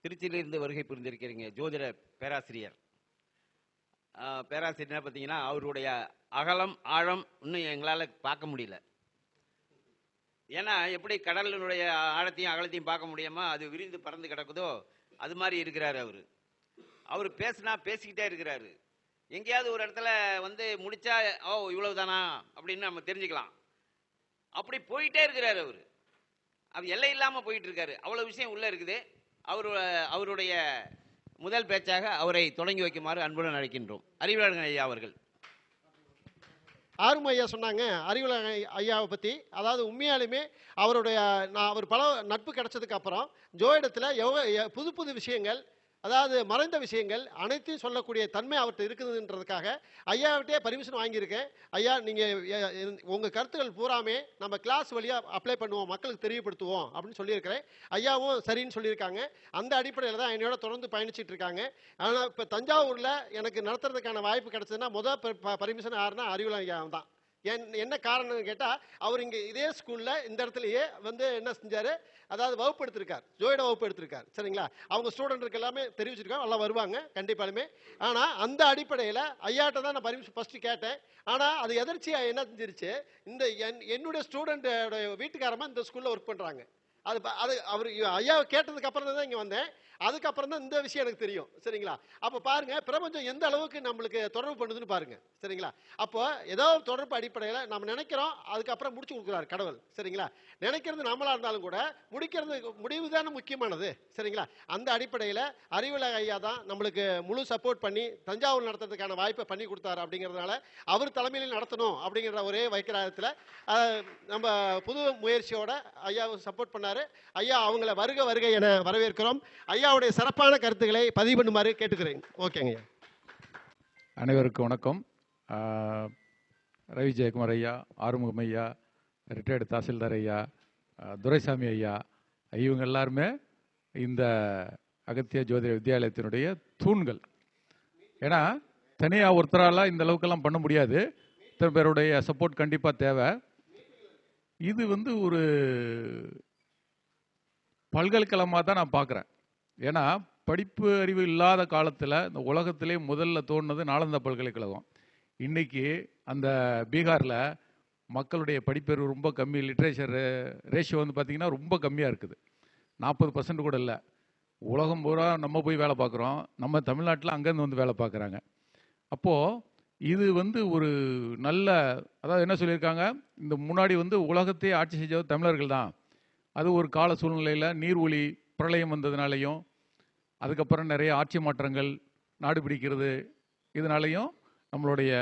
திருச்சியிலிருந்து வருகை புரிந்திருக்கிறீங்க ஜோதிட பேராசிரியர். பேராசிரியர் பார்த்தீங்கன்னா அவருடைய அகலம் ஆழம் இன்னும் எங்களால் பார்க்க முடியல. ஏன்னா எப்படி கடலினுடைய ஆழத்தையும் அகலத்தையும் பார்க்க முடியாம அது விரிந்து பறந்து கிடக்குதோ அது மாதிரி இருக்கிறாரு அவரு. அவர் பேசினா பேசிக்கிட்டே இருக்கிறாரு. எங்கேயாவது ஒரு இடத்துல முடிச்சா ஓ இவ்வளவுதானா அப்படின்னு நம்ம தெரிஞ்சுக்கலாம். அப்படி போயிட்டே இருக்கிறாரு அவரு. அது எல்லை இல்லாம போயிட்டு இருக்காரு. அவ்வளவு விஷயம் உள்ள இருக்குது. அவருடைய முதல் பேச்சாக அவரை தொடங்கி வைக்குமாறு அன்புடன் அழைக்கின்றோம். அறிவுலகன் ஐயா அவர்கள். ஆறும் ஐயா சொன்னாங்க அறிவுலகன் ஐயாவை பற்றி. அதாவது உண்மையாலுமே அவர் பல நட்பு கிடைச்சதுக்கு அப்புறம் ஜோதிடத்தில் புது புது விஷயங்கள், அதாவது மறைந்த விஷயங்கள் அனைத்தையும் சொல்லக்கூடிய தன்மை அவர்கிட்ட இருக்குதுன்றதுக்காக ஐயாவிட்டே பர்மிஷன் வாங்கியிருக்கேன். ஐயா நீங்கள் உங்கள் கருத்துக்கள் பூராமே நம்ம கிளாஸ் வழியாக அப்ளை பண்ணுவோம், மக்களுக்கு தெரியப்படுத்துவோம் அப்படின்னு சொல்லியிருக்கிறேன். ஐயாவும் சரின்னு சொல்லியிருக்காங்க. அந்த அடிப்படையில் தான் என்னோட தொடர்ந்து பயணிச்சுட்டு இருக்காங்க. ஆனால் இப்போ தஞ்சாவூரில் எனக்கு நடத்துறதுக்கான வாய்ப்பு கிடைச்சதுன்னா முதல் பர்மிஷன் யாருன்னா அறிவுலகன் ஐயா தான். என்ன காரணம்னு கேட்டால் அவர் இங்கே இதே ஸ்கூலில் இந்த இடத்துலையே என்ன செஞ்சார், அதாவது வகுப்பு எடுத்திருக்கார், ஜோதிட வகுப்பு எடுத்திருக்கார். சரிங்களா? அவங்க ஸ்டூடெண்ட்டுக்கு எல்லாமே தெரிவிச்சிருக்காங்க, எல்லாம் வருவாங்க கண்டிப்பாலுமே. ஆனால் அந்த அடிப்படையில் ஐயாட்ட தான் நான் பர்மிஷன் ஃபஸ்ட்டு கேட்டேன். ஆனால் அது எதிர்ச்சியாக என்ன செஞ்சிருச்சு, என்னுடைய ஸ்டூடெண்ட்டோட வீட்டுக்காரமாக இந்த ஸ்கூலில் ஒர்க் பண்ணுறாங்க. அவர் ஐயாவை கேட்டதுக்கு அப்புறம் தான் இங்கே வந்தேன். அதுக்கப்புறம் தான் இந்த விஷயம் எனக்கு தெரியும். சரிங்களா? அப்போ பாருங்க பிரபஞ்சம் எந்த அளவுக்கு நம்மளுக்கு தொடர்பு பண்ணுதுன்னு பாருங்க. சரிங்களா? அப்போ ஏதோ தொடர்பு அடிப்படையில் நம்ம நினைக்கிறோம், அதுக்கப்புறம் முடிச்சு கொடுக்குறாரு கடவுள். சரிங்களா? நினைக்கிறது நம்மளா இருந்தாலும் கூட முடிவு தானே முக்கியமானது. சரிங்களா? அந்த அடிப்படையில் அறிவுலகன் ஐயா தான் நம்மளுக்கு முழு சப்போர்ட் பண்ணி தஞ்சாவூர் நடத்துறதுக்கான வாய்ப்பை பண்ணி கொடுத்தாரு. அப்படிங்கிறதுனால அவர் தலைமையில் நடத்தணும் அப்படிங்கிற ஒரே வைக்கிரத்தில் நம்ம புது முயற்சியோட ஐயாவை சப்போர்ட் பண்ணாரு. ஐயா அவங்கள வருக வருகை என வரவேற்கிறோம். ஐயாவுடைய சிறப்பான கருத்துக்களை பதிவு பண்ணுமாறு கேட்டுக்கிறேன். ஓகேங்க ஐயா. அனைவருக்கும் வணக்கம். ரவி ஜெயக்குமார் ஐயா, ஆறுமுகம் ஐயா, ரிட்டையர்டு தாசில்தார் ஐயா, துரைசாமி ஐயா, இவங்க எல்லாருமே இந்த அகத்திய ஜோதிட வித்யாலயத்தினுடைய தூண்கள். ஏன்னா தனியாக ஒருத்தரால் இந்த அளவுக்கெல்லாம் பண்ண முடியாது. இத்தனை பேருடைய சப்போர்ட் கண்டிப்பாக தேவை. இது ஒரு பல்கலைக்கழகமாக தான் நான் பார்க்குறேன். ஏன்னா படிப்பு அறிவு இல்லாத காலத்தில் இந்த உலகத்திலே முதல்ல தோணுனது நாலந்தா பல்கலைக்கழகம். இன்றைக்கி அந்த பீகாரில் மக்களுடைய படிப்பறிவு ரொம்ப கம்மி, லிட்ரேச்சர் ரேஷியோ பார்த்திங்கன்னா ரொம்ப கம்மியாக இருக்குது. 40% கூட இல்லை. உலகம் பூரா நம்ம போய் வேலை பார்க்குறோம், நம்ம தமிழ்நாட்டில் அங்கேருந்து வேலை பார்க்குறாங்க. அப்போது இது ஒரு நல்ல, அதாவது என்ன சொல்லியிருக்காங்க, இந்த முன்னாடி உலகத்தையே ஆட்சி செஞ்சது தமிழர்கள் தான். அது ஒரு கால சூழ்நிலையில் நீர் ஒளி பிரளயம் வந்ததுனாலையும், அதுக்கப்புறம் நிறைய ஆட்சி மாற்றங்கள், நாடு பிடிக்கிறது, இதனாலையும் நம்மளுடைய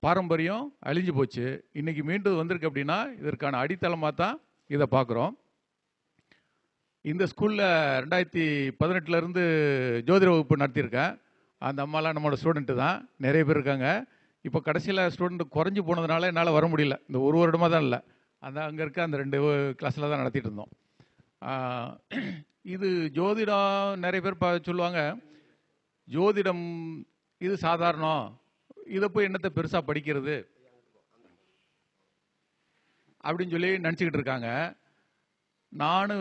பாரம்பரியம் அழிஞ்சு போச்சு. இன்றைக்கி மீண்டும் வந்திருக்கு. அப்படின்னா இதற்கான அடித்தளமாக தான் இதை பார்க்குறோம். இந்த ஸ்கூலில் 2018 ஜோதிட வகுப்பு நடத்தியிருக்கேன். அந்த அம்மாலாம் நம்மளோட ஸ்டூடெண்ட்டு தான், நிறைய பேர் இருக்காங்க. இப்போ கடைசியில் ஸ்டூடெண்ட் குறைஞ்சி போனதுனால என்னால் வர முடியல. இந்த ஒரு வருடமாக தான் இல்லை, அங்கே இருக்க அந்த 2 கிளாஸில் தான் நடத்திட்டு இருந்தோம். இது ஜோதிடம் நிறைய பேர் சொல்லுவாங்க, ஜோதிடம் இது சாதாரணம், இதை போய் என்னத்தை பெருசாக படிக்கிறது அப்படின்னு சொல்லி நினச்சிக்கிட்டு இருக்காங்க. நான்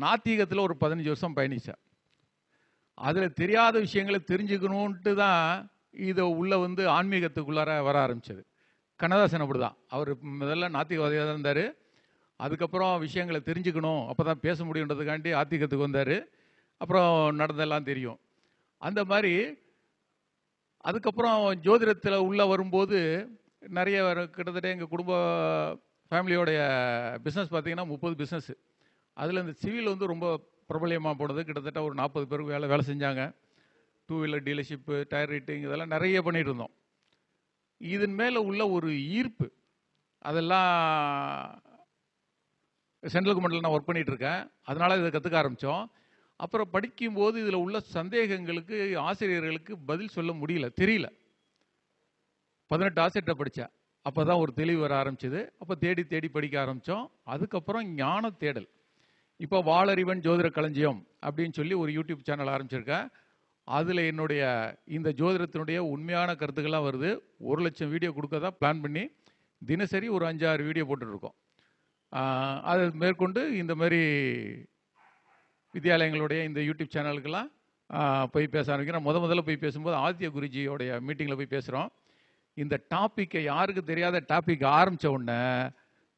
நாத்திகத்தில் ஒரு 15 வருஷம் பயணித்தேன். அதில் தெரியாத விஷயங்களை தெரிஞ்சுக்கணுன்ட்டு தான் இதை உள்ள ஆன்மீகத்துக்குள்ளார வர ஆரம்பித்தது. கண்ணதாசன் அப்படி தான். அவர் முதல்ல நாத்திகவாதியாக தான் இருந்தார். அதுக்கப்புறம் விஷயங்களை தெரிஞ்சுக்கணும், அப்போ தான் பேச முடியுன்றதுக்காண்டி ஆத்திகத்துக்கு வந்தார். அப்புறம் நடந்தெல்லாம் தெரியும். அந்த மாதிரி அதுக்கப்புறம் ஜோதிடத்தில் உள்ளே வரும்போது நிறைய கிட்டத்தட்ட எங்கள் குடும்ப ஃபேமிலியோடைய பிஸ்னஸ் பார்த்திங்கன்னா 30 பிஸ்னஸ்ஸு. அதில் இந்த சிவில் ரொம்ப பிரபலியமாக போனது. கிட்டத்தட்ட ஒரு 40 பேருக்கு வேலை செஞ்சாங்க. 2 வீலர் டீலர்ஷிப்பு, டயர் ரேட்டிங், இதெல்லாம் நிறைய பண்ணிகிட்டு இருந்தோம். இதன் மேலே உள்ள ஒரு ஈர்ப்பு, அதெல்லாம் சென்ட்ரல் கவர்மெண்ட்டில் நான் ஒர்க் பண்ணிகிட்ருக்கேன். அதனால் இதை கற்றுக்க ஆரம்பித்தோம். அப்புறம் படிக்கும்போது இதில் உள்ள சந்தேகங்களுக்கு ஆசிரியர்களுக்கு பதில் சொல்ல தெரியல. 18 ஆசிரியர்கிட்ட படித்தேன். அப்போ தான் ஒரு தெளிவு வர ஆரம்பிச்சிது. அப்போ தேடி தேடி படிக்க ஆரம்பித்தோம். அதுக்கப்புறம் ஞான தேடல். இப்போ வாளறிவன் ஜோதிட களஞ்சியம் அப்படின்னு சொல்லி ஒரு யூடியூப் சேனல் ஆரம்பிச்சிருக்கேன். அதில் என்னுடைய இந்த ஜோதிடத்தினுடைய உண்மையான கருத்துக்கள்லாம் வருது. 1 லட்சம் வீடியோ கொடுக்க தான் பிளான் பண்ணி தினசரி ஒரு 5-6 வீடியோ போட்டுட்ருக்கோம். அதை மேற்கொண்டு இந்த மாதிரி வித்யாலயங்களுடைய இந்த யூடியூப் சேனலுக்கெல்லாம் போய் பேச ஆரம்பிக்கிறேன். முதல்ல போய் பேசும்போது ஆதித்ய குருஜியோடைய மீட்டிங்கில் போய் பேசுகிறோம். இந்த டாப்பிக்கை யாருக்கு தெரியாத டாபிக் ஆரம்பித்த உடனே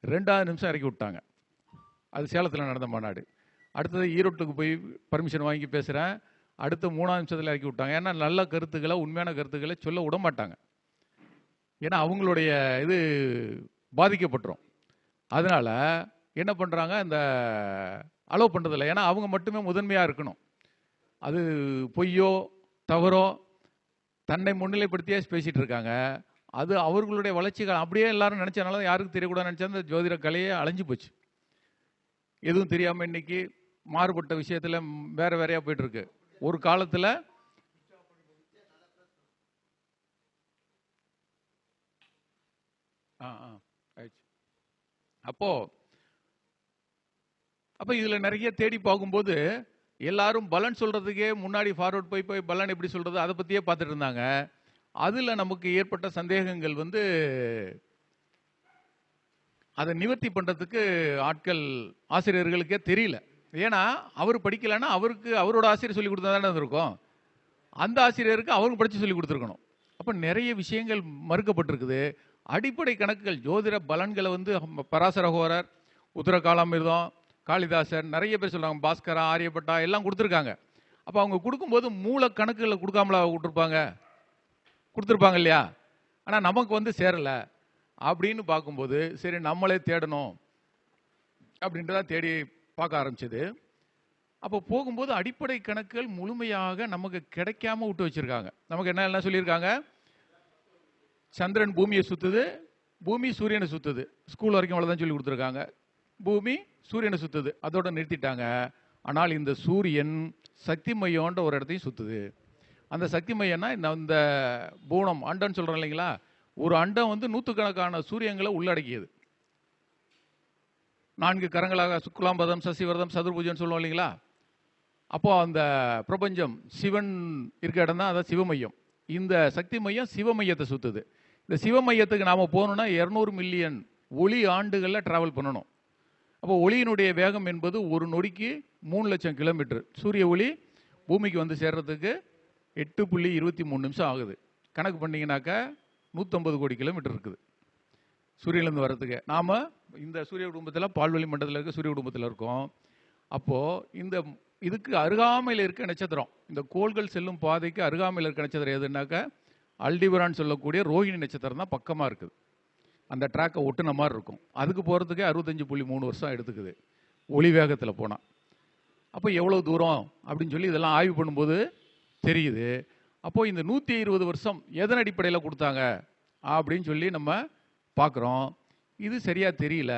2வது நிமிஷம் இறக்கி விட்டாங்க. அது சேலத்தில் நடந்த மாநாடு. அடுத்தது ஈரோட்டுக்கு போய் பர்மிஷன் வாங்கி பேசுகிறேன். அடுத்த 3வது நிமிஷத்தில் இறக்கி விட்டாங்க. ஏன்னா நல்ல கருத்துக்களை, உண்மையான கருத்துக்களை சொல்ல விட மாட்டாங்க. ஏன்னா அவங்களுடைய இது பாதிக்கப்பட்டுரும். அதனால் என்ன பண்ணுறாங்க, இந்த அலோவ் பண்ணுறதில்ல. ஏன்னா அவங்க மட்டுமே முதன்மையாக இருக்கணும். அது பொய்யோ தவறோ தன்னை முன்னிலைப்படுத்தியே பேசிகிட்டு இருக்காங்க. அது அவர்களுடைய வளர்ச்சிகள் அப்படியே எல்லாரும் நினச்சனால யாருக்கும் தெரியக்கூடாதுன்னு நினச்சா அந்த ஜோதிட கலையே அழிஞ்சு போச்சு. எதுவும் தெரியாமல் இன்னைக்கு மாறுபட்ட விஷயத்தில் வேற வேறையாக போயிட்டு இருக்கு. ஒரு காலத்தில் அப்போ இதில் நிறைய தேடி பார்க்கும்போது எல்லாரும் பலன் சொல்றதுக்கே முன்னாடி ஃபார்வர்ட் போய் பலன் எப்படி சொல்றது அதை பற்றியே பார்த்துட்டு இருந்தாங்க. அதில் நமக்கு ஏற்பட்ட சந்தேகங்கள் அதை நிவர்த்தி பண்ணுறதுக்கு ஆட்கள் ஆசிரியர்களுக்கே தெரியல. ஏன்னா அவர் படிக்கலைன்னா அவருக்கு அவரோட ஆசிரியர் சொல்லி கொடுத்தா தானே இருக்கும். அந்த ஆசிரியருக்கு அவருக்கு படித்து சொல்லி கொடுத்துருக்கணும். அப்போ நிறைய விஷயங்கள் மறுக்கப்பட்டிருக்குது. அடிப்படை கணக்குகள் ஜோதிட பலன்களை பராசரகோரர், உத்தரகாலாமிர்தம், காளிதாசர், நிறைய பேர் சொல்கிறாங்க, பாஸ்கரா, ஆரியப்பட்டா எல்லாம் கொடுத்துருக்காங்க. அப்போ அவங்க கொடுக்கும்போது மூல கணக்குகளை கொடுக்காமலா கொடுத்துருப்பாங்க இல்லையா? ஆனால் நமக்கு சேரலை அப்படின்னு பார்க்கும்போது சரி நம்மளே தேடணும் அப்படின்றதான் தேடி பார்க்க ஆரம்பிச்சது. அப்போ போகும்போது அடிப்படை கணக்குகள் முழுமையாக நமக்கு கிடைக்காம விட்டு வச்சிருக்காங்க. நமக்கு என்ன சொல்லியிருக்காங்க, சந்திரன் பூமியை சுத்துது, பூமி சூரியனை சுத்துது. ஸ்கூல் வரைக்கும் அவ்வளோதான் சொல்லி கொடுத்துருக்காங்க. பூமி சூரியனை சுத்துது, அதோட நிறுத்திட்டாங்க. ஆனால் இந்த சூரியன் சக்தி மையம்ன்ற ஒரு இடத்தையும் சுத்துது. அந்த சக்தி மையம்னா இந்த பூனம் அண்டம்னு சொல்கிறோம் இல்லைங்களா? ஒரு அண்டம் நூற்றுக்கணக்கான சூரியங்களை உள்ளடக்கியது. 4 கரங்களாக சுக்லாம்பதம், சசிவரதம், சதுர்புஜன் சொல்லுவோம் இல்லைங்களா? அப்போ அந்த பிரபஞ்சம் சிவன் இருக்க இடம் தான், அதான் சிவமையம். இந்த சக்தி மையம் சிவமையத்தை சுத்துது. இந்த சிவமையத்துக்கு நாம் போகணுன்னா 200 மில்லியன் ஒளி ஆண்டுகளில் டிராவல் பண்ணணும். அப்போ ஒளியினுடைய வேகம் என்பது ஒரு நொடிக்கு 3 லட்சம் கிலோமீட்டர். சூரிய ஒளி பூமிக்கு சேர்றதுக்கு 8.23 நிமிஷம் ஆகுது. கணக்கு பண்ணிங்கனாக்கா 150 கோடி கிலோமீட்டர் இருக்குது சூரியன்லேருந்து வர்றதுக்கு. நாம் இந்த சூரிய குடும்பத்தில் பால்வெளி மண்டலத்தில் இருக்க சூரிய குடும்பத்தில் இருக்கோம். அப்போது இதுக்கு அருகாமையில் இருக்க நட்சத்திரம், இந்த கோள்கள் செல்லும் பாதைக்கு அருகாமையில் இருக்க நட்சத்திரம் எதுனாக்கா அல்டிபரான்னு சொல்லக்கூடிய ரோஹிணி நட்சத்திரம் தான் பக்கமாக இருக்குது. அந்த ட்ராக்கை ஒட்டுன மாதிரி இருக்கும். அதுக்கு போகிறதுக்கே 65.3 வருஷம் எடுத்துக்குது ஒளி வேகத்தில் போனால். அப்போ எவ்வளோ தூரம் அப்படின்னு சொல்லி இதெல்லாம் ஆய்வு பண்ணும்போது தெரியுது. அப்போது இந்த 120 வருஷம் எதன் அடிப்படையில் கொடுத்தாங்க அப்படின்னு சொல்லி நம்ம பார்க்குறோம். இது சரியாக தெரியல,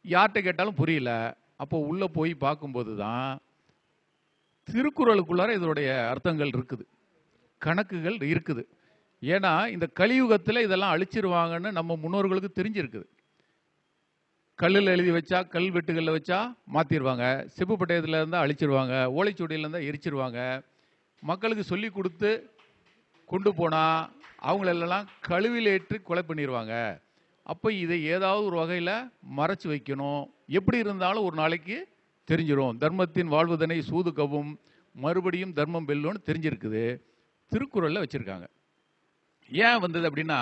யார்கிட்ட கேட்டாலும் புரியல. அப்போது உள்ளே போய் பார்க்கும்போது தான் திருக்குறளுக்குள்ளார இதனுடைய அர்த்தங்கள் இருக்குது, கணக்குகள் இருக்குது. ஏன்னா இந்த கலியுகத்தில் இதெல்லாம் அழிச்சிருவாங்கன்னு நம்ம முன்னோர்களுக்கு தெரிஞ்சிருக்குது. கல்லில் எழுதி வச்சா, கல்வெட்டுகளில் வச்சா மாற்றிடுவாங்க, செப்பு பட்டயத்தில் இருந்தால் அழிச்சிருவாங்க, ஓலைச்சுவடியில் இருந்தால் எரிச்சிருவாங்க. மக்களுக்கு சொல்லி கொடுத்து கொண்டு போனால் அவங்களெல்லாம் கழுவில் ஏற்றி கொலை பண்ணிடுவாங்க. அப்போ இதை ஏதாவது ஒரு வகையில் மறைச்சி வைக்கணும். எப்படி இருந்தாலும் ஒரு நாளைக்கு தெரிஞ்சிடும். தர்மத்தின் வாழ்வதனை சூது கவும், மறுபடியும் தர்மம் வெல்லும்னு தெரிஞ்சிருக்குது. திருக்குறளில் வச்சுருக்காங்க. ஏன் வந்தது அப்படின்னா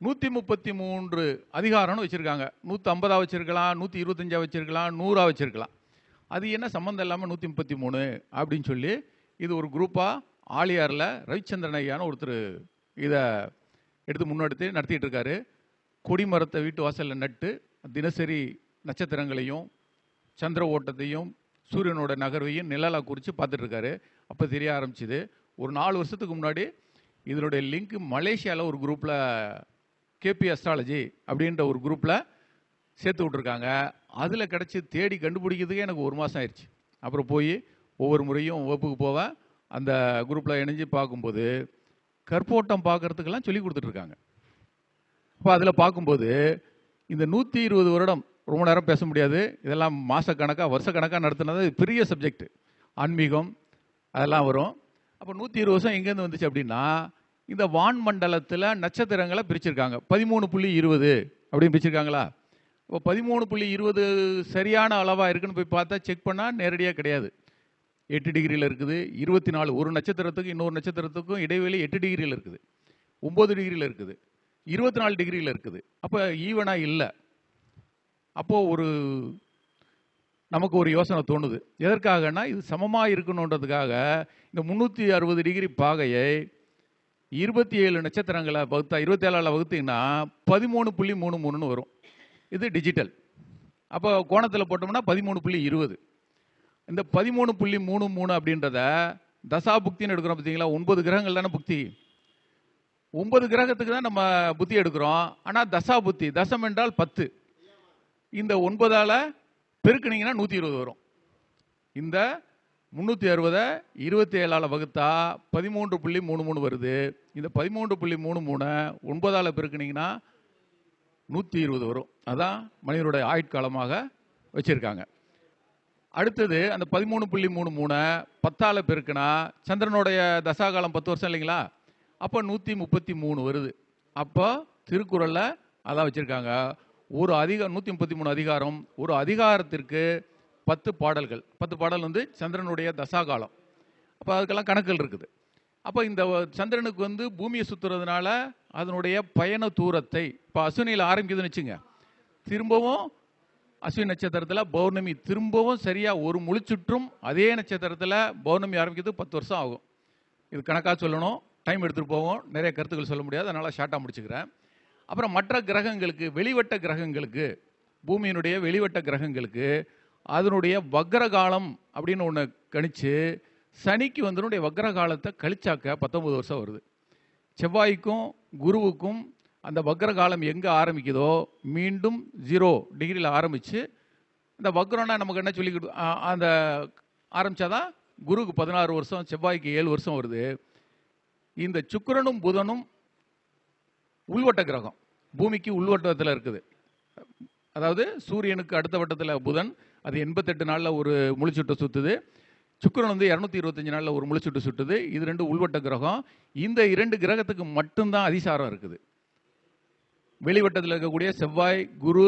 133 அதிகாரம்னு வச்சுருக்காங்க. 150 வச்சுருக்கலாம், 125 வச்சுருக்கலாம், 100 வச்சுருக்கலாம். அது என்ன சம்மந்தம் இல்லாமல் 133 அப்படின்னு சொல்லி இது ஒரு குரூப்பாக ஆலியாரில் ரவிச்சந்திரன் ஐயான்னு ஒருத்தர் இதை எடுத்து முன்னெடுத்து நடத்திட்டு இருக்காரு. கொடிமரத்தை வீட்டு வாசலில் நட்டு தினசரி நட்சத்திரங்களையும் சந்திர ஓட்டத்தையும் சூரியனோட நகர்வையும் நிழலாக குறித்து பார்த்துட்டு இருக்காரு. அப்போ தெரிய ஆரம்பிச்சுது. ஒரு 4 வருஷத்துக்கு முன்னாடி இதனுடைய லிங்க் மலேசியாவில் ஒரு குரூப்பில் கேபி அஸ்ட்ராலஜி அப்படின்ற ஒரு குரூப்பில் சேர்த்து விட்ருக்காங்க. அதில் கிடச்சி தேடி கண்டுபிடிக்கிறதுக்கே எனக்கு 1 மாதம் ஆயிடுச்சு. அப்புறம் போய் ஒவ்வொரு முறையும் வகுப்புக்கு போவேன். அந்த குரூப்பில் இணைஞ்சு பார்க்கும்போது கற்போட்டம் பார்க்குறதுக்கெல்லாம் சொல்லி கொடுத்துட்ருக்காங்க. அப்போ அதில் பார்க்கும்போது இந்த 120 வருடம் ரொம்ப நேரம் பேச முடியாது, இதெல்லாம் மாதக்கணக்காக வருஷக்கணக்காக நடத்துனது பெரிய சப்ஜெக்ட். ஆன்மீகம் அதெல்லாம் வரும். அப்போ 120 வருஷம் எங்கேருந்து வந்துச்சு அப்படின்னா இந்த வான் மண்டலத்தில் நட்சத்திரங்களை பிரிச்சிருக்காங்க. 13.20 அப்படின்னு பிரிச்சிருக்காங்களா? இப்போ 13.20 சரியான அளவாக இருக்குன்னு போய் பார்த்தா செக் பண்ணால் நேரடியாக கிடையாது. 8 டிகிரியில் இருக்குது. 24 ஒரு நட்சத்திரத்துக்கும் இன்னொரு நட்சத்திரத்துக்கும் இடைவெளி 8 டிகிரியில் இருக்குது, 9 டிகிரியில் இருக்குது, 24 டிகிரியில் இருக்குது. அப்போ ஈவனாக இல்லை. அப்போது நமக்கு ஒரு யோசனை தோணுது. எதற்காகனா இது சமமாக இருக்கணுன்றதுக்காக இந்த 360 டிகிரி பாகையை 27 நட்சத்திரங்களை வகுத்தா 27ஆல் வகுத்தீங்கன்னா 13.33ன்னு வரும். இது டிஜிட்டல். அப்போ கோணத்தில் போட்டோம்னா 13.20. இந்த 13.33 அப்படின்றத தசா புக்தின்னு எடுக்கிறோம் பார்த்தீங்களா? 9 கிரகங்கள் தானே புக்தி. 9 கிரகத்துக்கு தான் நம்ம புத்தி எடுக்கிறோம். ஆனால் தசா புத்தி, தசம் என்றால் 10. இந்த 9ஆல் பெருக்குனீங்கன்னா 120 வரும். இந்த 360 27ஆல் வகுத்தா 13.33 வருது. இந்த 13.33 9ஆல் பெருக்குனீங்கன்னா 120 வரும். அதான் மனிதனுடைய ஆயுட்காலமாக வச்சிருக்காங்க. அடுத்தது அந்த 13.33 10ஆல் பெருக்குனா சந்திரனுடைய தசாகாலம் 10 வருஷம் இல்லைங்களா? அப்போ 133 வருது. அப்போ திருக்குறளில் அதான் வச்சிருக்காங்க. ஒரு 133 அதிகாரம், ஒரு அதிகாரத்திற்கு 10 பாடல்கள். 10 பாடல் வந்து சந்திரனுடைய தசாகாலம். அப்போ அதுக்கெல்லாம் கணக்குகள் இருக்குது. அப்போ இந்த சந்திரனுக்கு வந்து பூமியை சுற்றுறதுனால அதனுடைய பயண தூரத்தை, இப்போ அஸ்வினியில் ஆரம்பிக்குதுன்னு வச்சுங்க, திரும்பவும் அஸ்வினி நட்சத்திரத்தில் பௌர்ணமி திரும்பவும் சரியாக ஒரு முழுச்சுற்றும் அதே நட்சத்திரத்தில் பௌர்ணமி ஆரம்பிக்கிறது 10 வருஷம் ஆகும். இது கணக்காக சொல்லணும், டைம் எடுத்துகிட்டு போவோம், நிறைய கருத்துக்கள் சொல்ல முடியாது, அதனால் ஷார்ட்டாக முடிச்சுக்கிறேன். அப்புறம் மற்ற கிரகங்களுக்கு, வெளிவட்ட கிரகங்களுக்கு, பூமியினுடைய வெளிவட்ட கிரகங்களுக்கு அதனுடைய வக்ரகாலம் அப்படின்னு ஒன்று கணிச்சு சனிக்கு வந்து வக்ரகாலத்தை கழிச்சாக்க 19 வருஷம் வருது. செவ்வாய்க்கும் குருவுக்கும் அந்த வக்ரகாலம் எங்கே ஆரம்பிக்குதோ மீண்டும் 0 டிகிரியில் ஆரம்பித்து அந்த வக்ரம்னா நமக்கு என்ன சொல்லிக்கிட்டு அந்த ஆரம்பித்தாதான் குருவுக்கு 16 வருஷம், செவ்வாய்க்கு 7 வருஷம் வருது. இந்த சுக்கிரனும் புதனும் உள்வட்ட கிரகம், பூமிக்கு உள்வட்டத்தில் இருக்குது. அதாவது சூரியனுக்கு அடுத்த வட்டத்தில் புதன், அது 88 நாளில் ஒரு முழுச்சுட்டு சுற்றுது. சுக்கிரன் வந்து 225 நாளில் ஒரு முழுச்சுட்டு சுட்டுது. இது 2 உள்வட்ட கிரகம். இந்த 2 கிரகத்துக்கு மட்டும்தான் அதிசாரம் இருக்குது. வெளிவட்டத்தில் இருக்கக்கூடிய செவ்வாய், குரு,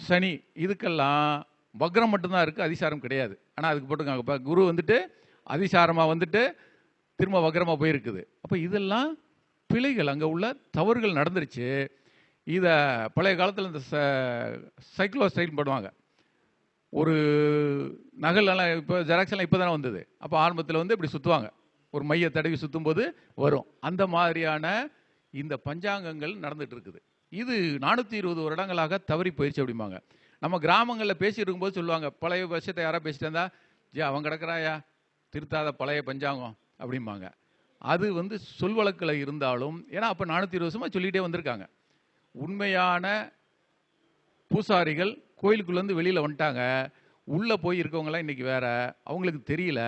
சனி இதுக்கெல்லாம் வக்ரம் மட்டும்தான் இருக்குது, அதிசாரம் கிடையாது. ஆனால் அதுக்கு போட்டுருக்காங்க. இப்போ குரு வந்துட்டு அதிசாரமாக வந்துட்டு திரும்ப வக்ரமாக போயிருக்குது. அப்போ இதெல்லாம் பிழைகள், அங்கே உள்ள தவறுகள் நடந்துருச்சு. இதை பழைய காலத்தில் இந்த சைக்ளோ ஸ்டைல் பண்ணுவாங்க. ஒரு நகலெல்லாம் இப்போ ஜெராக்ஸ்லாம் இப்போ தானே வந்தது. அப்போ ஆரம்பத்தில் வந்து இப்படி சுற்றுவாங்க, ஒரு மைய தடவி சுற்றும் போது வரும். அந்த மாதிரியான இந்த பஞ்சாங்கங்கள் நடந்துட்டு இருக்குது. இது 420 வருடங்களாக தவறி போயிடுச்சு அப்படிம்பாங்க. நம்ம கிராமங்களில் பேசி இருக்கும்போது சொல்லுவாங்க, பழைய விஷயத்தை யாராவது பேசிட்டு இருந்தா, அவன் கிடக்கிறாயா திருத்தாத பழைய பஞ்சாங்கம் அப்படிம்பாங்க. அது வந்து சொல் வழக்கில் இருந்தாலும், ஏன்னா அப்போ 420 வருஷமாக சொல்லிகிட்டே வந்திருக்காங்க. உண்மையான பூசாரிகள் கோயிலுக்குள்ளேருந்து வெளியில் வந்துட்டாங்க. உள்ளே போய் இருக்கவங்களாம் இன்றைக்கி வேற, அவங்களுக்கு தெரியல.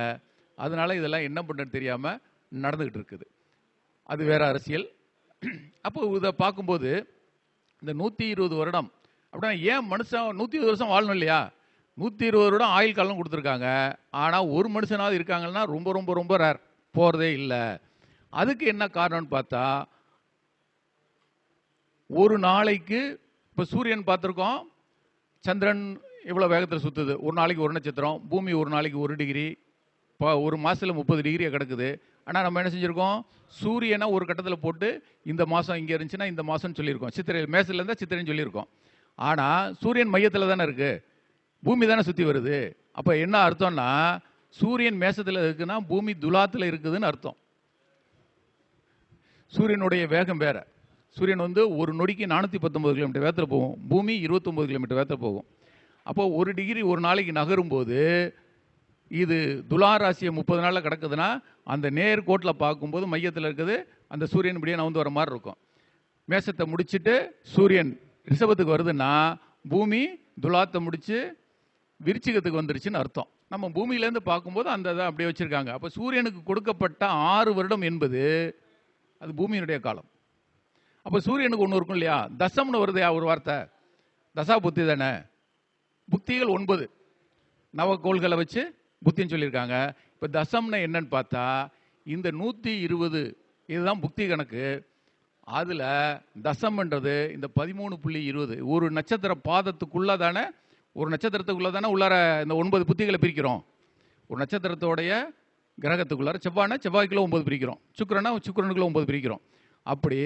அதனால இதெல்லாம் என்ன பண்ணுறது தெரியாமல் நடந்துக்கிட்டு இருக்குது. அது வேற அரசியல். அப்போ இதை பார்க்கும்போது இந்த 120 வருடம் அப்படின்னா ஏன் மனுஷன் 120 வருஷம் வாழணும் இல்லையா? 120 வருடம் ஆயுள் காலம் கொடுத்துருக்காங்க. ஆனால் ஒரு மனுஷனாவது இருக்காங்கன்னா ரொம்ப ரொம்ப ரொம்ப ரேர், போகிறதே இல்லை. அதுக்கு என்ன காரணம்னு பார்த்தா, ஒரு நாளைக்கு இப்போ சூரியன் பார்த்துருக்கோம், சந்திரன் இவ்வளோ வேகத்தில் சுற்றுது, ஒரு நாளைக்கு ஒரு நட்சத்திரம், பூமி ஒரு நாளைக்கு 1 டிகிரி, இப்போ ஒரு மாதத்தில் 30 டிகிரியாக கிடக்குது. ஆனால் நம்ம என்ன செஞ்சுருக்கோம், சூரியனை ஒரு கட்டத்தில் போட்டு இந்த மாதம் இங்கே இருந்துச்சுன்னா இந்த மாதம்னு சொல்லியிருக்கோம். சித்திரை மேசத்தில் இருந்தால் சித்திரைன்னு சொல்லியிருக்கோம். ஆனால் சூரியன் மையத்தில் தானே இருக்குது, பூமி தானே சுற்றி வருது. அப்போ என்ன அர்த்தம்னா, சூரியன் மேசத்தில் இருக்குன்னா பூமி துலாத்தில் இருக்குதுன்னு அர்த்தம். சூரியனுடைய வேகம் வேற. சூரியன் வந்து ஒரு நொடிக்கு 419 கிலோமீட்டர் வேகத்தில் போகும், பூமி 29 கிலோமீட்டர் வேகத்தில் போகும். அப்போ 1 டிகிரி ஒரு நாளைக்கு நகரும்போது, இது துலா ராசியை 30 நாளில் கிடக்குதுன்னா அந்த நேர்கோட்டில் பார்க்கும்போது மையத்தில் இருக்குது அந்த சூரியன் இப்படியே நகர்ந்து வர மாதிரி இருக்கும். மேசத்தை முடிச்சுட்டு சூரியன் ரிஷபத்துக்கு வருதுன்னா பூமி துலாத்தை முடித்து விருச்சிகத்துக்கு வந்துருச்சுன்னு அர்த்தம். நம்ம பூமியிலேருந்து பார்க்கும்போது அந்த இதை அப்படியே வச்சுருக்காங்க. அப்போ சூரியனுக்கு கொடுக்கப்பட்ட 6 வருடம் என்பது அது பூமியினுடைய காலம். அப்போ சூரியனுக்கு ஒன்று இருக்கும் இல்லையா, தசம்னு வருது ஒரு வார்த்தை, தசா புத்தி தானே. புத்திகள் 9 நவக்கோள்களை வச்சு புத்தின்னு சொல்லியிருக்காங்க. இப்போ தசம்னு என்னன்னு பார்த்தா இந்த 120 இதுதான் புத்தி கணக்கு. அதில் தசம்ன்றது இந்த 13.20 ஒரு நட்சத்திர பாதத்துக்குள்ளே தானே, ஒரு நட்சத்திரத்துக்குள்ளே தானே உள்ளார இந்த 9 புத்திகளை பிரிக்கிறோம். ஒரு நட்சத்திரத்தோடைய கிரகத்துக்குள்ளார செவ்வாய்னா செவ்வாய்க்குள்ள 9 பிரிக்கிறோம், சுக்கிரனா சுக்கிரனுக்குள்ள 9 பிரிக்கிறோம். அப்படி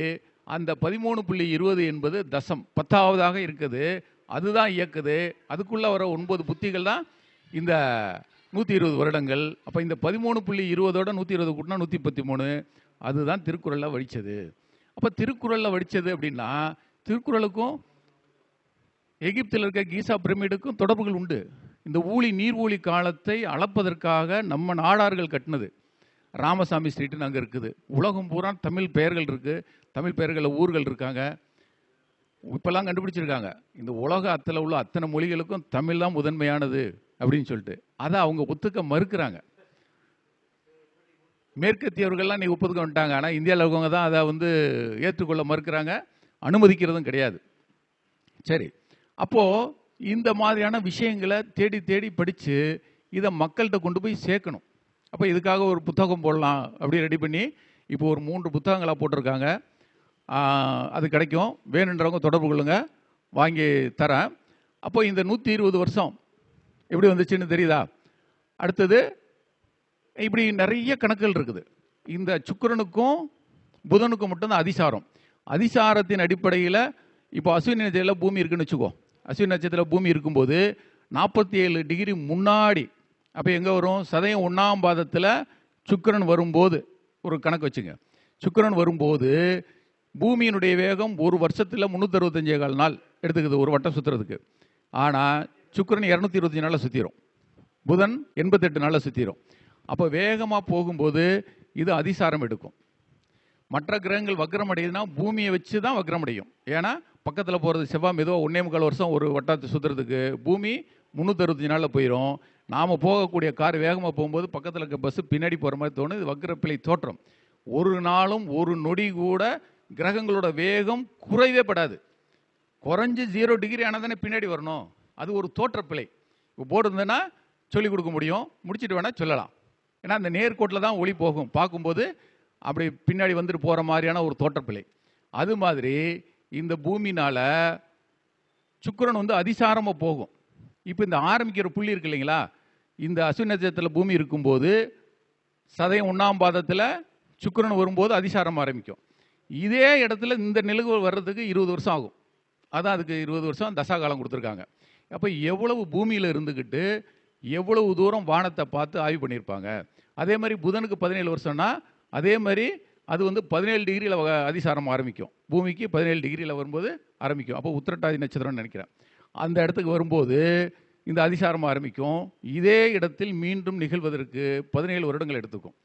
அந்த 13.20 என்பது தசம் 10ஆவதாக இருக்குது, அதுதான் இயக்குது. அதுக்குள்ள வர 9 புத்திகள் தான் இந்த 120 வருடங்கள். அப்போ இந்த 13.20ஓட 120 கூட்டினா 113, அதுதான் திருக்குறளில் வடித்தது. அப்போ திருக்குறளில் வடித்தது அப்படின்னா திருக்குறளுக்கும் எகிப்தில் இருக்க கீசா பிரமிடுக்கும் தொடர்புகள் உண்டு. இந்த நீர் ஊழி காலத்தை அளப்பதற்காக நம்ம நாடார்கள் கட்டினது. ராமசாமி ஸ்ட்ரீட்னு அங்கே இருக்குது. உலகம் பூரா தமிழ் பெயர்கள் இருக்குது, தமிழ் பெயர்களில் ஊர்கள் இருக்காங்க. இப்போல்லாம் கண்டுபிடிச்சிருக்காங்க இந்த உலகத்தில் உள்ள அத்தனை மொழிகளுக்கும் தமிழ் தான் முதன்மையானது அப்படின்னு சொல்லிட்டு. அதை அவங்க ஒத்துக்க மறுக்கிறாங்க. மேற்கத்தியவர்கள்லாம் நீ ஒப்புக்க வந்துட்டாங்க, ஆனால் இந்தியாவில் இருக்கவங்க தான் அதை ஏற்றுக்கொள்ள மறுக்கிறாங்க, அனுமதிக்கிறதும் கிடையாது. சரி, அப்போது இந்த மாதிரியான விஷயங்களை தேடி தேடி படித்து இதை மக்கள்கிட்ட கொண்டு போய் சேர்க்கணும். அப்போ இதுக்காக ஒரு புத்தகம் போடலாம் அப்படி ரெடி பண்ணி இப்போ ஒரு 3 புத்தகங்களாக போட்டிருக்காங்க. அது கிடைக்கும், வேணுன்றவங்க தொடர்பு கொள்ளுங்க, வாங்கி தரேன். அப்போ இந்த 120 வருஷம் எப்படி வந்துச்சுன்னு தெரியுதா? அடுத்தது இப்படி நிறைய கணக்குகள் இருக்குது. இந்த சுக்கிரனுக்கும் புதனுக்கும் மட்டும்தான் அதிசாரம். அதிசாரத்தின் அடிப்படையில் இப்போ அஸ்வினி நட்சத்திரத்தில் பூமி இருக்குன்னு வச்சுக்கோ. அஸ்வினி நட்சத்திரத்தில் பூமி இருக்கும்போது 47 டிகிரி முன்னாடி அப்போ எங்கே வரும்? சதயம் 1ஆம் பாதத்தில் சுக்கிரன் வரும்போது ஒரு கணக்கு வச்சுங்க. சுக்கிரன் வரும்போது பூமியினுடைய வேகம் ஒரு வருஷத்தில் 365 நாள் எடுத்துக்குது ஒரு வட்டம் சுற்றுறதுக்கு. ஆனால் சுக்கிரன் 225 நாளில் சுற்றிடும், புதன் 88 நாளில் சுற்றிடும். அப்போ வேகமாக போகும்போது இது அதிசாரம் எடுக்கும். மற்ற கிரகங்கள் வக்ரம் அடையுதுன்னா பூமியை வச்சு தான் வக்ரம் அடையும். ஏன்னா பக்கத்தில் போகிறது செவ்வாய் மெதுவாக 1.25 வருஷம் ஒரு வட்டத்தை சுற்றுறதுக்கு, பூமி 365 நாளில் போயிடும். நாம் போகக்கூடிய கார் வேகமாக போகும்போது பக்கத்தில் இருக்க பஸ்ஸு பின்னாடி போகிற மாதிரி தோணும். இது வக்ரப்பிழை தோற்றம். ஒரு நாளும் ஒரு நொடி கூட கிரகங்களோட வேகம் குறைவே படாது. குறைஞ்சி 0 டிகிரி ஆனால் தானே பின்னாடி வரணும். அது ஒரு தோற்றப்பிழை. இப்போ போர்டு இருந்ததுன்னா சொல்லிக் கொடுக்க முடியும், முடிச்சுட்டு வேணால் சொல்லலாம். ஏன்னா அந்த நேர்கோட்டில் தான் ஒளி போகும், பார்க்கும்போது அப்படி பின்னாடி வந்துட்டு போகிற மாதிரியான ஒரு தோற்றப்பிழை. அது மாதிரி இந்த பூமினால் சுக்கிரன் அதிசாரமாக போகும். இப்போ இந்த ஆரம்பிக்கிற புள்ளி இருக்கு இல்லைங்களா, இந்த அஸ்வினி நட்சத்திரத்தில் பூமி இருக்கும்போது சதயம் 1ஆம் பாதத்தில் சுக்கிரன் வரும்போது அதிசாரம் ஆரம்பிக்கும். இதே இடத்துல இந்த நிலவு வர்றதுக்கு 20 வருஷம் ஆகும். அதான் அதுக்கு 20 வருஷம் தசாகாலம் கொடுத்துருக்காங்க. அப்போ எவ்வளவு பூமியில் இருந்துக்கிட்டு எவ்வளவு தூரம் வானத்தை பார்த்து ஆய்வு பண்ணியிருப்பாங்க. அதே மாதிரி புதனுக்கு 17 வருஷம்னா அதே மாதிரி அது 17 டிகிரியில் அதிசாரம் ஆரம்பிக்கும். பூமிக்கு 17 டிகிரியில் வரும்போது ஆரம்பிக்கும். அப்போ உத்திரட்டாதி நட்சத்திரம்னு நினைக்கிறேன். அந்த இடத்துக்கு வரும்போது இந்த அதிசாரம் ஆரம்பிக்கும். இதே இடத்தில் மீண்டும் நிகழ்வதற்கு 17 வருடங்கள் எடுத்துக்கும்.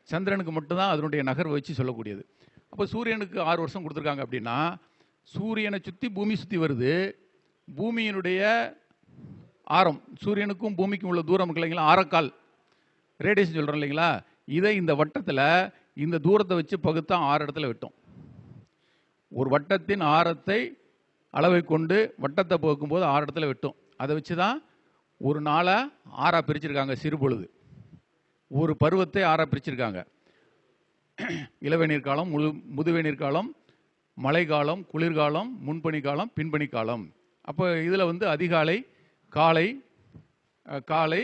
சந்திரனுக்கு மட்டும்தான் அதனுடைய நகர்வை வச்சு சொல்லக்கூடியது. அப்போ சூரியனுக்கு 6 வருஷம் கொடுத்துருக்காங்க. அப்படின்னா சூரியனை சுற்றி பூமி சுற்றி வருது. பூமியினுடைய ஆரம், சூரியனுக்கும் பூமிக்கும் உள்ள தூரம் இருக்கு இல்லைங்களா, ஆரக்கால் ரேடியேஷன் சொல்கிறோம் இல்லைங்களா, இதை இந்த வட்டத்தில் இந்த தூரத்தை வச்சு பகுத்தா 6 இடத்துல வெட்டும். ஒரு வட்டத்தின் ஆரத்தை அளவை கொண்டு வட்டத்தை போக்கும்போது 6 இடத்துல வெட்டும். அதை வச்சு தான் ஒரு நாளை 6ஆக பிரிச்சிருக்காங்க. சிறுபொழுது ஒரு பருவத்தை 6ஆக பிரிச்சிருக்காங்க. இளவேநீர் காலம், முதுவேநீர் காலம், மழைக்காலம், குளிர்காலம், முன்பனி காலம், பின்பனி காலம். அப்போ இதில் அதிகாலை, காலை, காலை,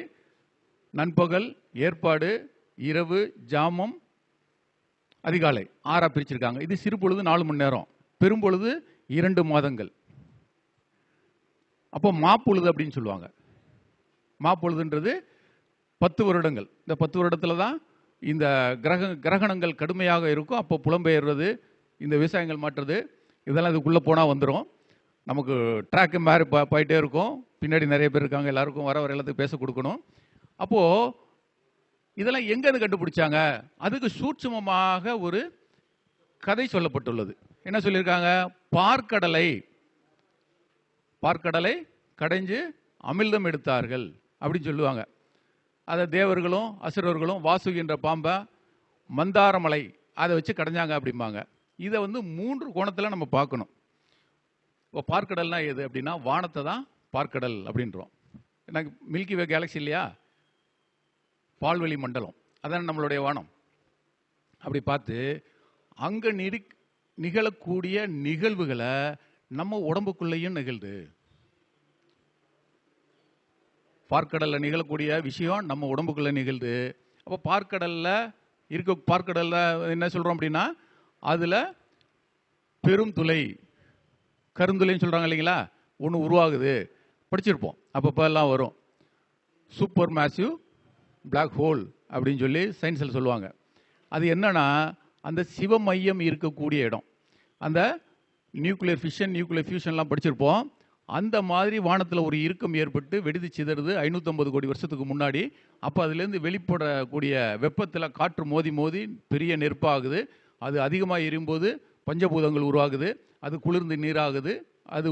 நண்பகல், ஏற்பாடு, இரவு, ஜாமம், அதிகாலை 6ஆக பிரிச்சிருக்காங்க. இது சிறு பொழுது 4 மணி நேரம், பெரும்பொழுது 2 மாதங்கள். அப்போ மாப்பொழுது அப்படின்னு சொல்லுவாங்க. மாப்பொழுதுன்றது 10 வருடங்கள். இந்த 10 வருடத்தில் தான் இந்த கிரகணங்கள் கடுமையாக இருக்கும். அப்போ புலம்பெயர்றது, இந்த விவசாயங்கள் மாற்றுறது, இதெல்லாம் இதுக்குள்ளே போனால் வந்துடும். நமக்கு ட்ராக்கு மாதிரி போயிட்டே இருக்கும். பின்னாடி நிறைய பேர் இருக்காங்க, எல்லாருக்கும் வர எல்லாத்துக்கும் பேச கொடுக்கணும். அப்போது இதெல்லாம் எங்கேருந்து கண்டுபிடிச்சாங்க? அதுக்கு சூட்சுமமாக ஒரு கதை சொல்லப்பட்டுள்ளது. என்ன சொல்லியிருக்காங்க? பார்க்கடலை கடைஞ்சு அமிர்தம் எடுத்தார்கள் அப்படின்னு சொல்லுவாங்க. அதை தேவர்களும் அசுரர்களும் வாசுகின்ற பாம்பை மந்தாரமலை அதை வச்சு கடைஞ்சாங்க அப்படிம்பாங்க. இதை 3 கோணத்தில் நம்ம பார்க்கணும். இப்போ பார்க்கடல்னா எது அப்படின்னா வானத்தை தான் பார்க்கடல் அப்படின்றோம். எனக்கு மில்கி வே கேலக்சி இல்லையா, பால்வெளி மண்டலம், அதான் நம்மளுடைய வானம். அப்படி பார்த்து அங்கே நிகழக்கூடிய நிகழ்வுகளை நம்ம உடம்புக்குள்ளேயும் நிகழ்து. பார்க்கடலில் நிகழக்கூடிய விஷயம் நம்ம உடம்புக்குள்ளே நிகழ்து. அப்போ பார்க்கடலில் என்ன சொல்கிறோம் அப்படின்னா, அதில் பெரும் துளை, கருந்துளைன்னு சொல்கிறாங்க இல்லைங்களா, ஒன்று உருவாகுது, படிச்சிருப்போம், அப்பப்போ எல்லாம் வரும். சூப்பர் மேசிவ் பிளாக் ஹோல் அப்படின்னு சொல்லி சயின்ஸில் சொல்லுவாங்க. அது என்னன்னா, அந்த சிவமையம் இருக்கக்கூடிய இடம். அந்த நியூக்ளியர் ஃபிஷன், நியூக்ளியர் ஃபியூஷன்லாம் படிச்சிருப்போம். அந்த மாதிரி வானத்தில் ஒரு இறுக்கம் ஏற்பட்டு வெடித்து சிதறுது 550 கோடி வருஷத்துக்கு முன்னாடி. அப்போ அதுலேருந்து வெளிப்படக்கூடிய வெப்பத்தில் காற்று மோதி மோதி பெரிய நெருப்பாகுது. அது அதிகமாக எரியும்போது பஞ்சபூதங்கள் உருவாகுது. அது குளிர்ந்து நீராகுது. அது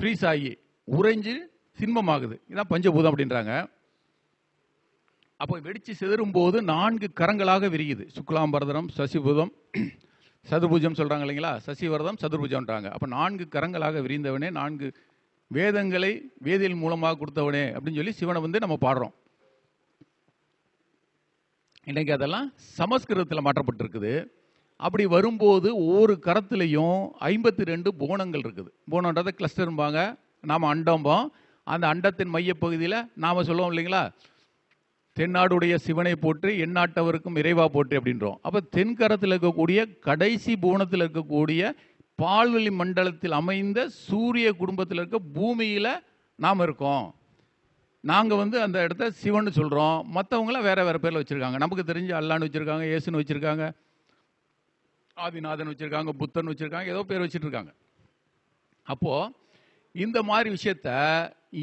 ஃப்ரீஸ் ஆகி உறைஞ்சு சின்மமாகுது. இதான் பஞ்சபூதம் அப்படின்றாங்க. அப்போ வெடித்து சிதறும் போது 4 கரங்களாக விரியுது. சுக்லாம்பரதனம், சசிபுதம், சதுர்புஜம் சொல்கிறாங்க இல்லைங்களா, சசிவரதம் சதுர்புஜம்ன்றாங்க. அப்போ 4 கரங்களாக விரிந்தவனே, 4 வேதங்களை வேதியியல் மூலமாக கொடுத்தவனே அப்படின்னு சொல்லி சிவனை வந்து நம்ம பாடுறோம். இன்னைக்கு அதெல்லாம் சமஸ்கிருதத்தில் மாற்றப்பட்டிருக்குது. அப்படி வரும்போது ஒவ்வொரு கரத்துலையும் 52 போனங்கள் இருக்குது. போனன்றதை கிளஸ்டர்பாங்க, நாம் அண்டம்போம். அந்த அண்டத்தின் மையப்பகுதியில் நாம் சொல்லுவோம் இல்லைங்களா, தென்னாடுடைய சிவனை போற்றி எந்நாட்டவருக்கும் இறைவா போற்றி அப்படின்றோம். அப்போ தென்கரத்தில் இருக்கக்கூடிய கடைசி பூனத்தில் இருக்கக்கூடிய பால்வெளி மண்டலத்தில் அமைந்த சூரிய குடும்பத்தில் இருக்க பூமியில் நாம் இருக்கோம். நாங்கள் வந்து அந்த இடத்த சிவன் சொல்கிறோம். மற்றவங்களாம் வேறு வேறு பேரில் வச்சுருக்காங்க. நமக்கு தெரிஞ்சு அல்லான்னு வச்சுருக்காங்க, இயேசுன்னு வச்சுருக்காங்க, ஆதிநாதன் வச்சுருக்காங்க, புத்தன் வச்சுருக்காங்க, ஏதோ பேர் வச்சுட்டு இருக்காங்க. அப்போது இந்த மாதிரி விஷயத்த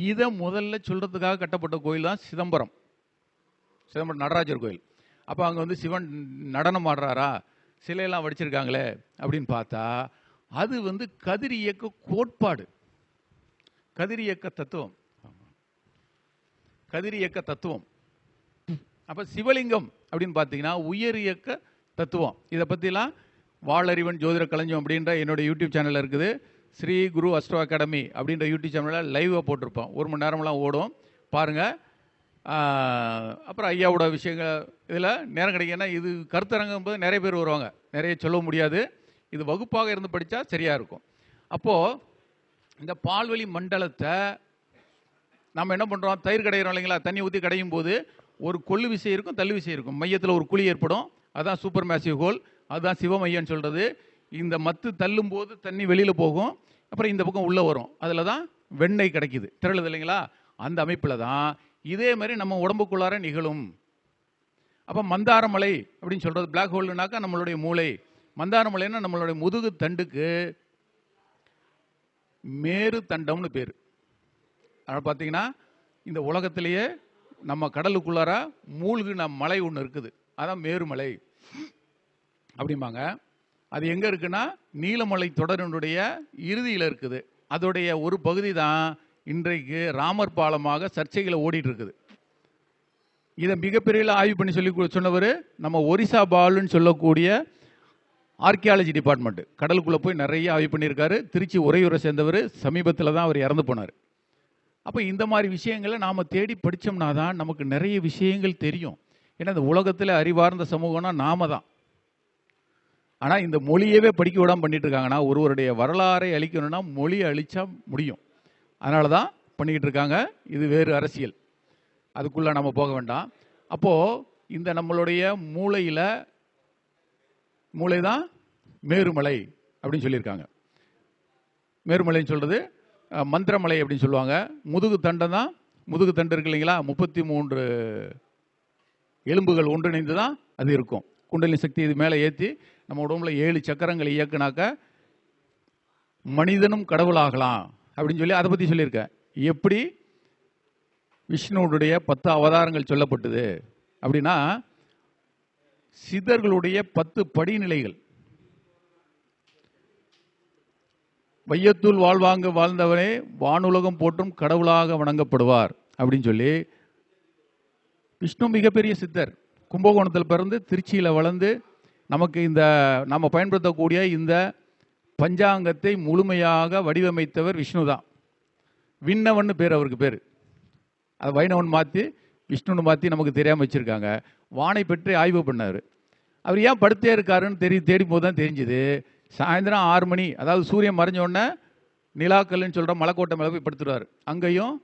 இதை முதல்ல சொல்கிறதுக்காக கட்டப்பட்ட கோயில் தான் சிதம்பரம் நடராஜர் கோயில். அப்போ அங்கே வந்து சிவன் நடனம் ஆடுறாரா, சிலையெல்லாம் வடிச்சிருக்காங்களே அப்படின்னு பார்த்தா அது வந்து கதிர் இயக்க கோட்பாடு, கதிர் இயக்க தத்துவம், கதிர் இயக்க தத்துவம். அப்போ சிவலிங்கம் அப்படின்னு பார்த்தீங்கன்னா உயர் இயக்க தத்துவம். இதை பற்றிலாம் வாளறிவன் ஜோதிட களஞ்சியம் அப்படின்ற என்னோட யூடியூப் சேனலில் இருக்குது. ஸ்ரீ குரு அஸ்ட்ரோ அகாடமி அப்படின்ற யூடியூப் சேனலில் லைவாக போட்டிருப்போம். 1 மணி நேரம்லாம் ஓடும், பாருங்கள். அப்புறம் ஐயாவோட விஷயங்கள் இதில் நேரம் கிடைக்குன்னா, இது கருத்தரங்கும் போது நிறைய பேர் வருவாங்க, நிறைய சொல்ல முடியாது. இது வகுப்பாக இருந்து படித்தா சரியாக இருக்கும். அப்போது இந்த பால்வெளி மண்டலத்தை நம்ம என்ன பண்ணுறோம், தயிர் கடையிறோம் இல்லைங்களா, தண்ணி ஊற்றி கடையும் போது ஒரு கொள்ளு விசை இருக்கும், தள்ளு விசை இருக்கும். மையத்தில் ஒரு குழி ஏற்படும், அதுதான் சூப்பர் மேசிவ் ஹோல், அதுதான் சிவமையன்னு சொல்கிறது. இந்த மத்து தள்ளும் போது தண்ணி வெளியில் போகும், அப்புறம் இந்த பக்கம் உள்ளே வரும், அதில் தான் வெண்ணெய் கிடைக்குது, திரளுது இல்லைங்களா. அந்த அமைப்பில் தான் இதே மாதிரி நம்ம உடம்புக்குள்ளார நிகழும். அப்போ மந்தாரமலை அப்படின்னு சொல்கிறது பிளாக் ஹோல்னாக்கா நம்மளுடைய மூளை. மந்தாரமலைன்னா நம்மளுடைய முதுகு தண்டுக்கு மேரு தண்டம்னு பேர். அதனால் பார்த்தீங்கன்னா இந்த உலகத்திலேயே நம்ம கடலுக்குள்ளார மூழ்கின மலை ஒன்று இருக்குது, அதான் மேருமலை அப்படிம்பாங்க. அது எங்கே இருக்குன்னா நீலமலை தொடரினுடைய இறுதியில் இருக்குது. அதோடைய ஒரு பகுதி தான் இன்றைக்கு ராமர் பாலமாக சர்ச்சைகளை ஓடிட்டு இருக்குது. இதை மிகப்பெரிய ஆய்வு பண்ணி சொல்லி சொன்னவர் நம்ம ஒரிசா பாலுன்னு சொல்லக்கூடிய ஆர்கியாலஜி டிபார்ட்மெண்ட். கடலுக்குள்ளே போய் நிறைய ஆய்வு பண்ணியிருக்காரு. திருச்சி உறையூரை சேர்ந்தவர். சமீபத்தில் தான் அவர் இறந்து போனார். அப்போ இந்த மாதிரி விஷயங்களை நாம் தேடி படித்தோம்னா தான் நமக்கு நிறைய விஷயங்கள் தெரியும். ஏன்னா இந்த உலகத்தில் அறிவார்ந்த சமூகம்னா நாம தான். ஆனால் இந்த மொழியவே படிக்க விடாமல் பண்ணிட்டு இருக்காங்கன்னா, ஒருவருடைய வரலாறை அழிக்கணும்னா மொழியை அழிச்சா முடியும். அதனால தான் பண்ணிக்கிட்டு இருக்காங்க. இது வேறு அரசியல், அதுக்குள்ளே நம்ம போக வேண்டாம். அப்போது இந்த நம்மளுடைய மூளை தான் மேருமலை அப்படின்னு சொல்லியிருக்காங்க. மேருமலைன்னு சொல்கிறது மந்திரமலை அப்படின்னு சொல்லுவாங்க. முதுகு தண்டை தான், முதுகு தண்டு இருக்கு இல்லைங்களா, 33 எலும்புகள் ஒன்றிணைந்து தான் அது இருக்கும். குண்டலினி சக்தி இது மேலே ஏற்றி நம்ம உடம்புல 7 சக்கரங்களை இயக்குனாக்க மனிதனும் கடவுளாகலாம் அப்படின்னு சொல்லி அதை பற்றி சொல்லியிருக்கேன். எப்படி விஷ்ணுவுடைய 10 அவதாரங்கள் சொல்லப்பட்டது அப்படின்னா, சித்தர்களுடைய 10 படிநிலைகள். வையத்துள் வாழ்வாங்க வாழ்ந்தவனே வானுலகம் போற்றும் கடவுளாக வணங்கப்படுவார் அப்படின்னு சொல்லி, விஷ்ணு மிகப்பெரிய சித்தர். கும்பகோணத்தில் பிறந்து திருச்சியில் வளர்ந்து நமக்கு இந்த நம்ம பயன்படுத்தக்கூடிய இந்த பஞ்சாங்கத்தை முழுமையாக வடிவமைத்தவர் விஷ்ணு தான். விண்ணவன் பேர் அவருக்கு பேர். அது வைணவன் மாற்றி விஷ்ணுன்னு மாற்றி நமக்கு தெரியாமல் வச்சுருக்காங்க. வானை பற்றி ஆய்வு பண்ணார். அவர் ஏன் படுத்தே இருக்காருன்னு தேடி போது தான் தெரிஞ்சுது. சாயந்தரம் 6 மணி, அதாவது சூரியன் மறைஞ்சோடனே நிலாக்கல்னு சொல்கிற மலைக்கோட்டை மேலே போய் படுத்துடுவார். அங்கேயும்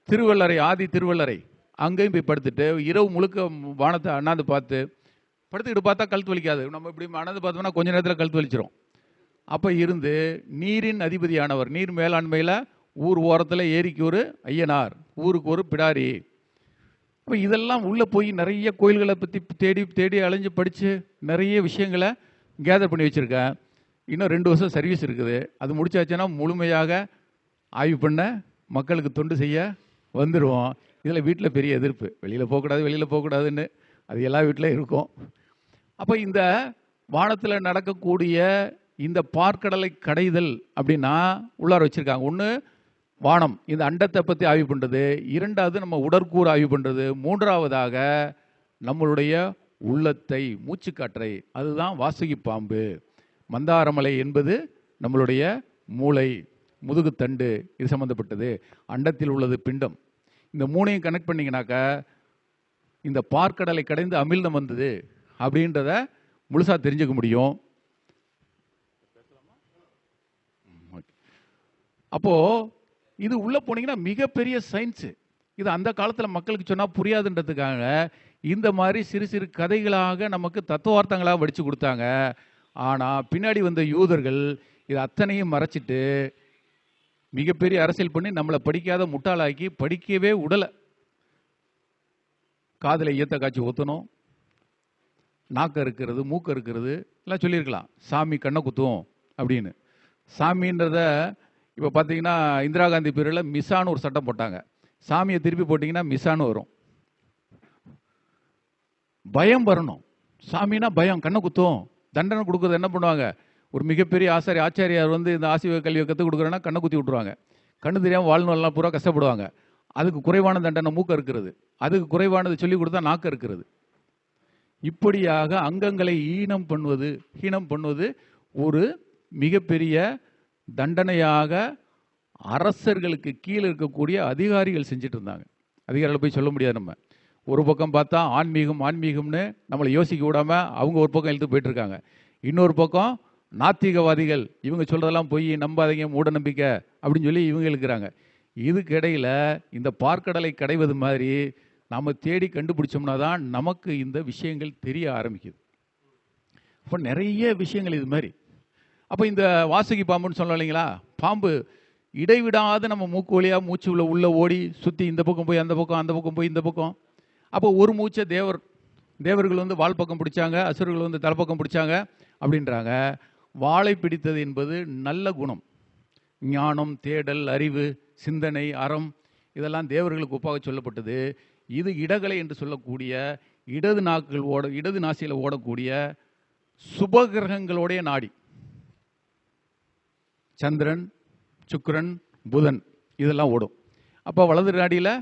திருவள்ளரை, ஆதி திருவள்ளரை, அங்கேயும் போய் படுத்துட்டு இரவு முழுக்க வானத்தை அண்ணாந்து பார்த்து படுத்துக்கிட்டு பார்த்தா கழுத்து வலிக்காது. நம்ம இப்படி அண்ணாந்து பார்த்தோம்னா கொஞ்ச நேரத்தில் கழுத்து வலிச்சிரும். அப்போ இருந்து நீரின் அதிபதியானவர், நீர் மேலாண்மையில் ஊர் ஓரத்தில் ஏரிக்கு ஒரு ஐயனார், ஊருக்கு ஒரு பிடாரி. அப்போ இதெல்லாம் உள்ளே போய் நிறைய கோயில்களை பற்றி தேடி தேடி அலைஞ்சு படித்து நிறைய விஷயங்களை கேதர் பண்ணி வச்சுருக்கேன். இன்னும் 2 வருஷம் சர்வீஸ் இருக்குது. அது முடிச்சாச்சுன்னா முழுமையாக ஆய்வு பண்ண மக்களுக்கு தொண்டு செய்ய வந்துடுவோம். இதில் வீட்டில் பெரிய எதிர்ப்பு, வெளியில் போகக்கூடாதுன்னு. அது எல்லா வீட்டிலும் இருக்கும். அப்போ இந்த வானத்தில் நடக்கக்கூடிய இந்த பார்க்கடலை கடைதல் அப்படின்னா உள்ளார வச்சுருக்காங்க. ஒன்று வானம், இந்த அண்டத்தை பற்றி ஆய்வு பண்ணுறது. 2வது நம்ம உடற்கூறு ஆய்வு பண்ணுறது. 3வதாக நம்மளுடைய உள்ளத்தை, மூச்சுக்காற்றை. அதுதான் வாசுகி பாம்பு. மந்தாரமலை என்பது நம்மளுடைய மூளை, முதுகுத்தண்டு, இது சம்மந்தப்பட்டது. அண்டத்தில் உள்ளது பிண்டம். இந்த 3ஐயும் கனெக்ட் பண்ணிங்கனாக்கா இந்த பார்க்கடலை கடைந்து அமிழ்தம் வந்தது அப்படின்றத முழுசாக தெரிஞ்சுக்க முடியும். அப்போது இது உள்ளே போனீங்கன்னா மிகப்பெரிய சயின்ஸு. இது அந்த காலத்தில் மக்களுக்கு சொன்னால் புரியாதுன்றதுக்காக இந்த மாதிரி சிறு சிறு கதைகளாக நமக்கு தத்துவார்த்தங்களாக வடித்து கொடுத்தாங்க. ஆனால் பின்னாடி வந்த யூதர்கள் இது அத்தனையும் மறைச்சிட்டு மிகப்பெரிய அரசியல் பண்ணி நம்மளை படிக்காத முட்டாளாக்கி படிக்கவே விடலை. காதில் ஈயத்தை காய்ச்சி ஊற்றணும், நாக்கு இருக்கிறது, மூக்கு இருக்கிறது எல்லாம் சொல்லியிருக்கலாம். சாமி கண்ணை குத்துவோம் அப்படின்னு. சாமின்றத இப்போ பார்த்தீங்கன்னா இந்திரா காந்தி பீரியடில் மிஸ்ஸான்னு ஒரு சட்டம் போட்டாங்க. சாமியை திருப்பி போட்டிங்கன்னா மிஸ்ஸான்னு வரும். பயம் வரணும். சாமினா பயம், கண்ணை குத்தும். தண்டனை கொடுக்குறது என்ன பண்ணுவாங்க? ஒரு மிகப்பெரிய ஆச்சாரியார் வந்து இந்த ஆசிரியர் கல்வியை கற்றுக் கொடுக்குறேன்னா கண்ணை குத்தி விட்ருவாங்க. கண்ணு தெரியாமல் வாழ்நாள்லாம் பூரா கஷ்டப்படுவாங்க. அதுக்கு குறைவான தண்டனை மூக்க இருக்கிறது. அதுக்கு குறைவானது சொல்லிக் கொடுத்தா நாக்கு இருக்கிறது. இப்படியாக அங்கங்களை ஹீனம் பண்ணுவது ஒரு மிகப்பெரிய தண்டனையாக அரசர்களுக்கு கீழே இருக்கக்கூடிய அதிகாரிகள் செஞ்சுட்டு இருந்தாங்க. அதிகாரிகளை போய் சொல்ல முடியாது. நம்ம ஒரு பக்கம் பார்த்தா ஆன்மீகம்னு நம்மளை யோசிக்க விடாமல் அவங்க ஒரு பக்கம் இழுத்து போயிட்டு இருக்காங்க. இன்னொரு பக்கம் நாத்திகவாதிகள், இவங்க சொல்கிறதெல்லாம் போய் நம்பாதீங்க, மூட நம்பிக்கை அப்படின்னு சொல்லி இவங்க இருக்கிறாங்க. இதுக்கு இடையில் இந்த பார்க்கடலை கடைவது மாதிரி நாம் தேடி கண்டுபிடிச்சோம்னா தான் நமக்கு இந்த விஷயங்கள் தெரிய ஆரம்பிக்குது. அப்போ நிறைய விஷயங்கள் இது மாதிரி. அப்போ இந்த வாசுகி பாம்புன்னு சொல்லலாம் இல்லைங்களா? பாம்பு இடைவிடாத நம்ம மூக்கு வழியாக மூச்சு உள்ள ஓடி சுற்றி இந்த பக்கம் போய் அந்த பக்கம் போய் இந்த பக்கம். அப்போ ஒரு மூச்சை தேவர்கள் வந்து வால் பக்கம் பிடிச்சாங்க, அசுரர்கள் வந்து தலைப்பக்கம் பிடிச்சாங்க அப்படின்றாங்க. வாளை பிடித்தது என்பது நல்ல குணம். ஞானம், தேடல், அறிவு, சிந்தனை, அறம் இதெல்லாம் தேவர்களுக்கு ஒப்பாக சொல்லப்பட்டது. இது இடகலை என்று சொல்லக்கூடிய இடது நாசியில் ஓடக்கூடிய சுபகிரகங்களுடைய நாடி. சந்திரன், சுக்கிரன், புதன் இதெல்லாம் ஓடும். அப்போ வலது நாடியில்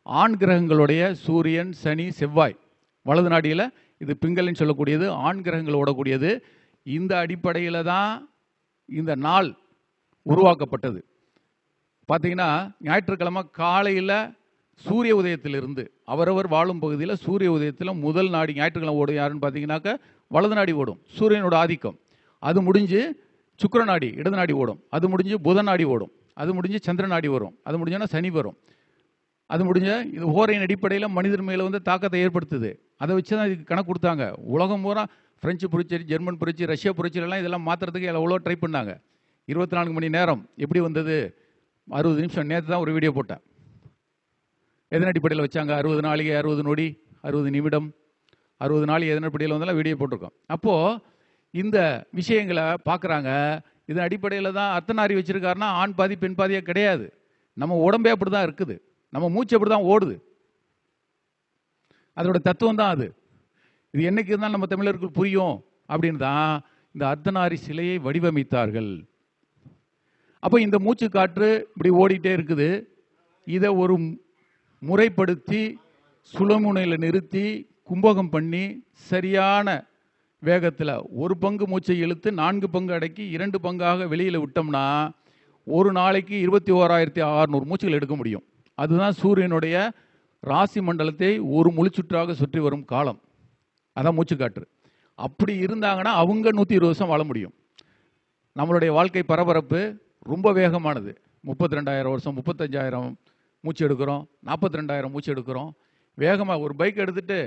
ஆண் கிரகங்களுடைய சூரியன், சனி, செவ்வாய். வலது நாடியில் இது பிங்கள்னு சொல்லக்கூடியது ஆண் கிரகங்கள் ஓடக்கூடியது. இந்த அடிப்படையில் தான் இந்த நாள் உருவாக்கப்பட்டது. பார்த்தீங்கன்னா ஞாயிற்றுக்கிழமை காலையில் சூரிய உதயத்திலிருந்து அவரவர் வாழும் பகுதியில் சூரிய உதயத்தில் முதல் நாடி ஞாயிற்றுக்கிழமை ஓடும் யாருன்னு பார்த்தீங்கன்னாக்கா வலது நாடி ஓடும். சூரியனோட ஆதிக்கம். அது முடிஞ்சு சுக்கிர நாடி இடது நாடி ஓடும். அது முடிஞ்சு புதன் நாடி ஓடும். அது முடிஞ்சு சந்திர நாடி வரும். அது முடிஞ்சோன்னா சனி வரும். அது முடிஞ்ச இது ஓரையின் அடிப்படையில் மனிதர் மேலே வந்து தாக்கத்தை ஏற்படுத்துது. அதை வச்சு தான் இதுக்கு கணக்கு கொடுத்தாங்க. உலகம் பூரா பிரெஞ்சு புரட்சி, ஜெர்மன் புரட்சி, ரஷ்யா புரட்சியிலலாம் இதெல்லாம் மாற்றுறதுக்கு எவ்வளோ ட்ரை பண்ணாங்க. 24 மணி நேரம் எப்படி வந்தது? 60 நிமிஷம். நேற்று தான் ஒரு வீடியோ போட்டேன். எதன் அடிப்படையில் வச்சாங்க? 60 நாளிகை, 60 நொடி, 60 நிமிடம், 60 நாள் எதன் அடிப்படையில் வந்தாலும் வீடியோ போட்டிருக்கோம். அப்போது இந்த விஷயங்களை பார்க்குறாங்க. இதன் அடிப்படையில் தான் அர்த்தநாரி வச்சுருக்காருன்னா ஆண் பாதி பெண் பாதியாக கிடையாது. நம்ம உடம்பே அப்படி தான் இருக்குது. நம்ம மூச்சு அப்படி தான் ஓடுது. அதோட தத்துவம் தான் அது. இது என்னைக்கு இருந்தாலும் நம்ம தமிழர்கள் புரியும் அப்படின்னு தான் இந்த அர்த்தநாரி சிலையை வடிவமைத்தார்கள். அப்போ இந்த மூச்சு காற்று இப்படி ஓடிட்டே இருக்குது. இதை ஒரு முறைப்படுத்தி சுழமுனையில் நிறுத்தி கும்பகம் பண்ணி சரியான வேகத்தில் ஒரு பங்கு மூச்சை இழுத்து 4 பங்கு அடக்கி 2 பங்காக வெளியில் விட்டோம்னா ஒரு நாளைக்கு 21,600 மூச்சுகள் எடுக்க முடியும். அதுதான் சூரியனுடைய ராசி மண்டலத்தை ஒரு முழுச்சுற்றாக சுற்றி வரும் காலம். அதான் மூச்சுக்காற்று. அப்படி இருந்தாங்கன்னா அவங்க 120 வருஷம் வாழ முடியும். நம்மளுடைய வாழ்க்கை பரபரப்பு ரொம்ப வேகமானது. 32,000 வருஷம், 35,000, மூச்சு எடுக்கிறோம், 42,000 மூச்சு எடுக்கிறோம். வேகமாக ஒரு பைக் எடுத்துகிட்டு